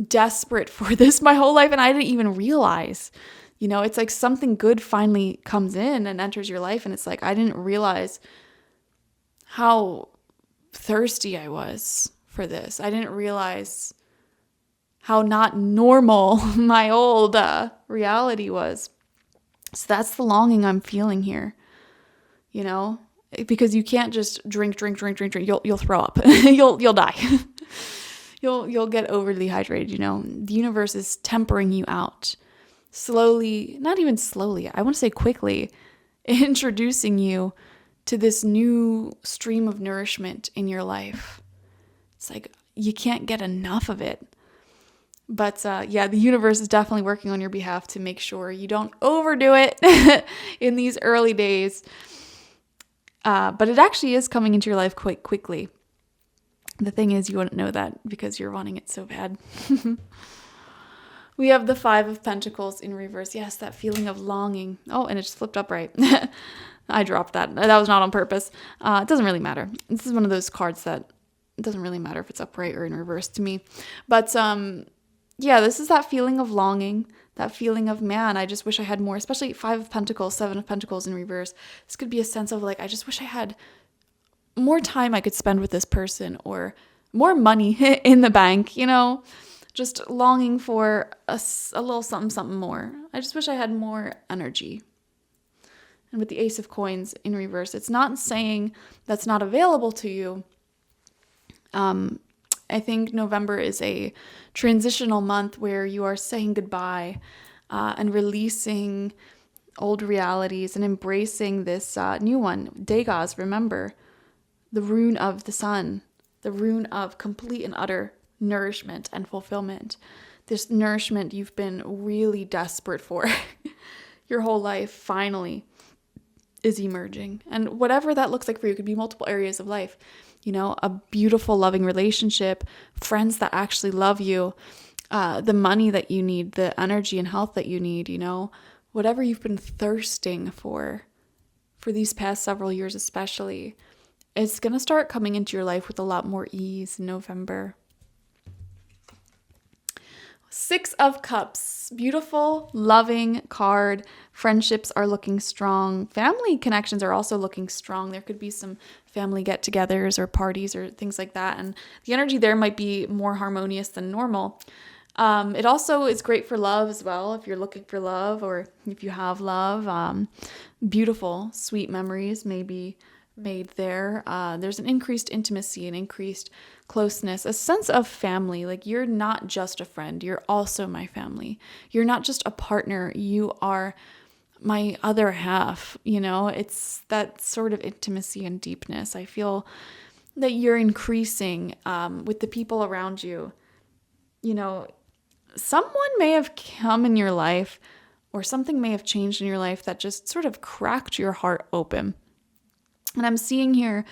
desperate for this my whole life and I didn't even realize. It's like something good finally comes in and enters your life, and it's like, I didn't realize how thirsty I was for this. I didn't realize how not normal my old reality was. So that's the longing I'm feeling here, because you can't just drink. You'll throw up. You'll die. You'll get overly hydrated. The universe is tempering you out slowly, not even slowly, I want to say quickly, introducing you to this new stream of nourishment in your life. It's like you can't get enough of it. But the universe is definitely working on your behalf to make sure you don't overdo it in these early days. But it actually is coming into your life quite quickly. The thing is, you wouldn't know that because you're wanting it so bad. We have the 5 of Pentacles in reverse. Yes, that feeling of longing. Oh, and it just flipped upright. I dropped that. That was not on purpose. It doesn't really matter. This is one of those cards that it doesn't really matter if it's upright or in reverse to me. But this is that feeling of longing, that feeling of, man, I just wish I had more, especially 5 of Pentacles, 7 of Pentacles in reverse. This could be a sense of like, I just wish I had more time I could spend with this person, or more money in the bank, just longing for a little something more. I just wish I had more energy. And with the Ace of Coins in reverse, it's not saying that's not available to you. I think November is a transitional month where you are saying goodbye and releasing old realities and embracing this new one. Degas, remember, the rune of the sun, the rune of complete and utter nourishment and fulfillment. This nourishment you've been really desperate for your whole life finally is emerging. And whatever that looks like for you, could be multiple areas of life. A beautiful, loving relationship, friends that actually love you, the money that you need, the energy and health that you need, whatever you've been thirsting for these past several years especially, it's going to start coming into your life with a lot more ease in November. 6 of Cups, beautiful, loving card. Friendships are looking strong. Family connections are also looking strong. There could be some family get-togethers or parties or things like that. And the energy there might be more harmonious than normal. It also is great for love as well. If you're looking for love, or if you have love, beautiful, sweet memories may be made there. There's an increased intimacy, an increased closeness, a sense of family. Like, you're not just a friend, you're also my family. You're not just a partner, you are my other half. It's that sort of intimacy and deepness. I feel that you're increasing with the people around you. Someone may have come in your life, or something may have changed in your life that just sort of cracked your heart open. And I'm seeing here,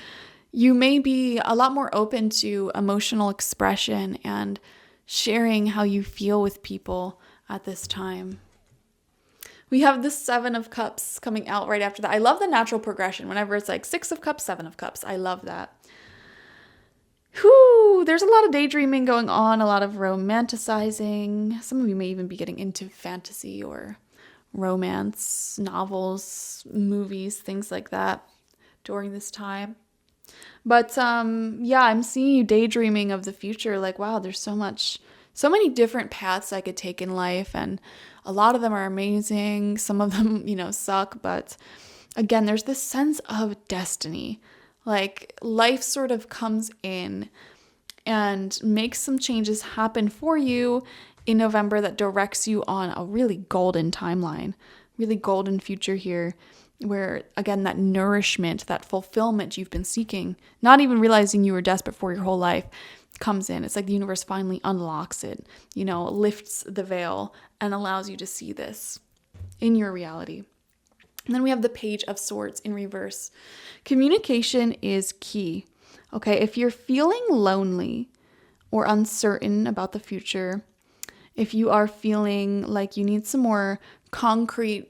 you may be a lot more open to emotional expression and sharing how you feel with people at this time. We have the 7 of Cups coming out right after that. I love the natural progression. Whenever it's like 6 of Cups, 7 of Cups. I love that. There's a lot of daydreaming going on, a lot of romanticizing. Some of you may even be getting into fantasy or romance, novels, movies, things like that during this time. But I'm seeing you daydreaming of the future. Like, wow, there's so many different paths I could take in life, and a lot of them are amazing. Some of them, suck. But again, there's this sense of destiny. Like, life sort of comes in and makes some changes happen for you in November that directs you on a really golden timeline, really golden future here, where, again, that nourishment, that fulfillment you've been seeking, not even realizing you were desperate for your whole life, comes in. It's like the universe finally unlocks it, lifts the veil and allows you to see this in your reality. And then we have the Page of Swords in reverse. Communication is key. Okay, if you're feeling lonely or uncertain about the future, if you are feeling like you need some more concrete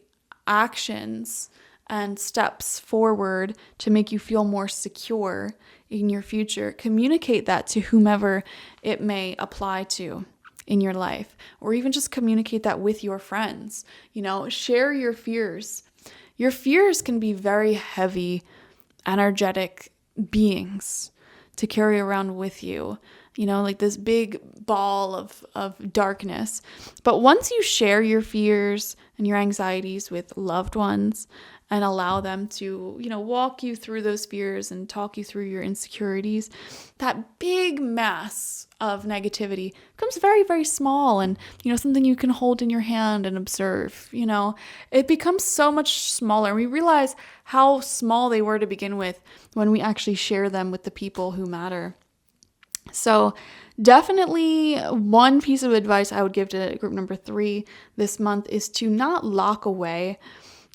actions and steps forward to make you feel more secure in your future, communicate that to whomever it may apply to in your life, or even just communicate that with your friends. Share your fears. Your fears can be very heavy, energetic beings to carry around with you, like this big ball of darkness. But once you share your fears and your anxieties with loved ones and allow them to, walk you through those fears and talk you through your insecurities, that big mass of negativity becomes very, very small and, something you can hold in your hand and observe, it becomes so much smaller. We realize how small they were to begin with when we actually share them with the people who matter. So definitely one piece of advice I would give to group number 3 this month is to not lock away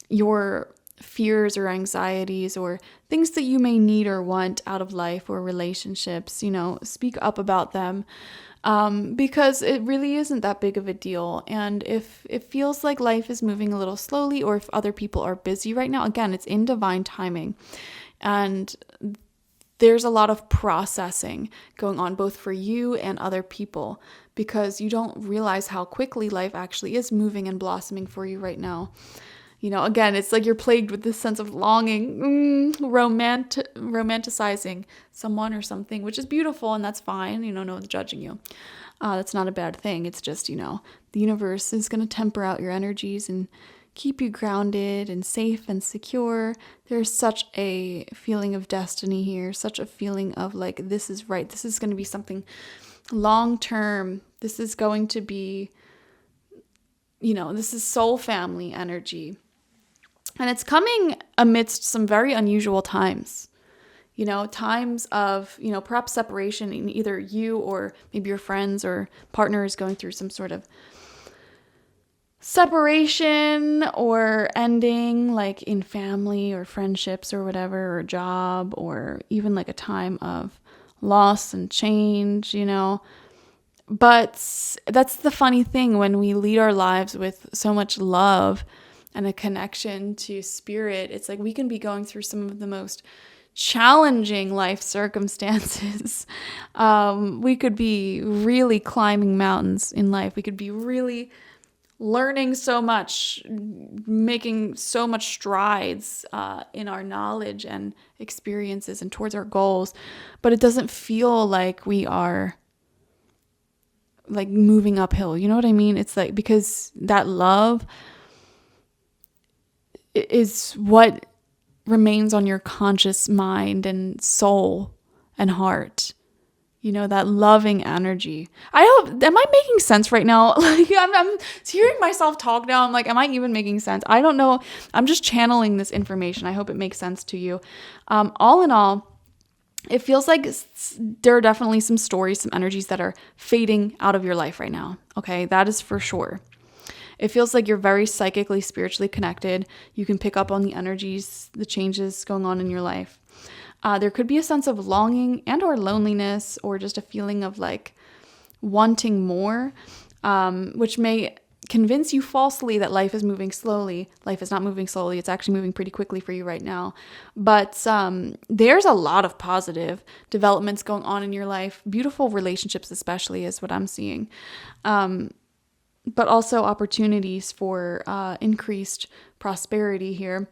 your fears or anxieties or things that you may need or want out of life or relationships. Speak up about them because it really isn't that big of a deal. And if it feels like life is moving a little slowly, or if other people are busy right now, again, it's in divine timing. And there's a lot of processing going on both for you and other people, because you don't realize how quickly life actually is moving and blossoming for you right now. Again, it's like you're plagued with this sense of longing, romanticizing someone or something, which is beautiful, and that's fine. No one's judging you. That's not a bad thing. It's just, the universe is going to temper out your energies and keep you grounded and safe and secure. There's such a feeling of destiny here, such a feeling of like, this is right. This is going to be something long term. This is going to be, this is soul family energy. And it's coming amidst some very unusual times, times of, perhaps separation in either you or maybe your friends or partner is going through some sort of separation or ending, like in family or friendships or whatever, or job, or even like a time of loss and change, But that's the funny thing when we lead our lives with so much love and a connection to spirit. It's like we can be going through some of the most challenging life circumstances. We could be really climbing mountains in life. We could be really learning so much, making so much strides in our knowledge and experiences and towards our goals. But it doesn't feel like we are like moving uphill. You know what I mean? It's like, because that love is what remains on your conscious mind and soul and heart. That loving energy. I hope, am I making sense right now? Like I'm hearing myself talk now. I'm like, am I even making sense? I don't know. I'm just channeling this information. I hope it makes sense to you. All in all, it feels like there are definitely some stories, some energies that are fading out of your life right now. Okay, that is for sure. It feels like you're very psychically, spiritually connected. You can pick up on the energies, the changes going on in your life. There could be a sense of longing and or loneliness, or just a feeling of like wanting more, which may convince you falsely that life is moving slowly. Life is not moving slowly. It's actually moving pretty quickly for you right now. But there's a lot of positive developments going on in your life. Beautiful relationships especially is what I'm seeing. But also opportunities for increased prosperity here.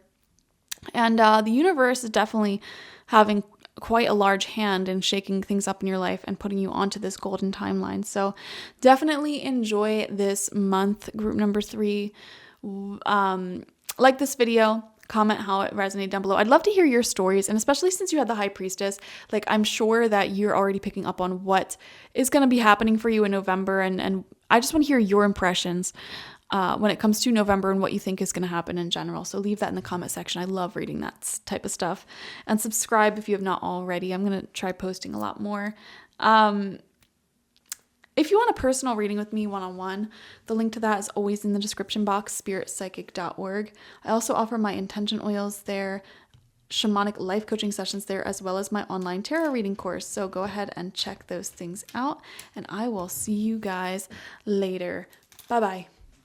And the universe is definitely having quite a large hand in shaking things up in your life and putting you onto this golden timeline. So definitely enjoy this month, group number 3. Like this video, comment how it resonated down below. I'd love to hear your stories, and especially since you had the High Priestess, like I'm sure that you're already picking up on what is going to be happening for you in November, and I just want to hear your impressions when it comes to November and what you think is going to happen in general. So leave that in the comment section. I love reading that type of stuff. And subscribe if you have not already. I'm going to try posting a lot more. If you want a personal reading with me one-on-one, the link to that is always in the description box, spiritpsychic.org. I also offer my intention oils there, shamanic life coaching sessions there, as well as my online tarot reading course. So go ahead and check those things out, and I will see you guys later. Bye-bye.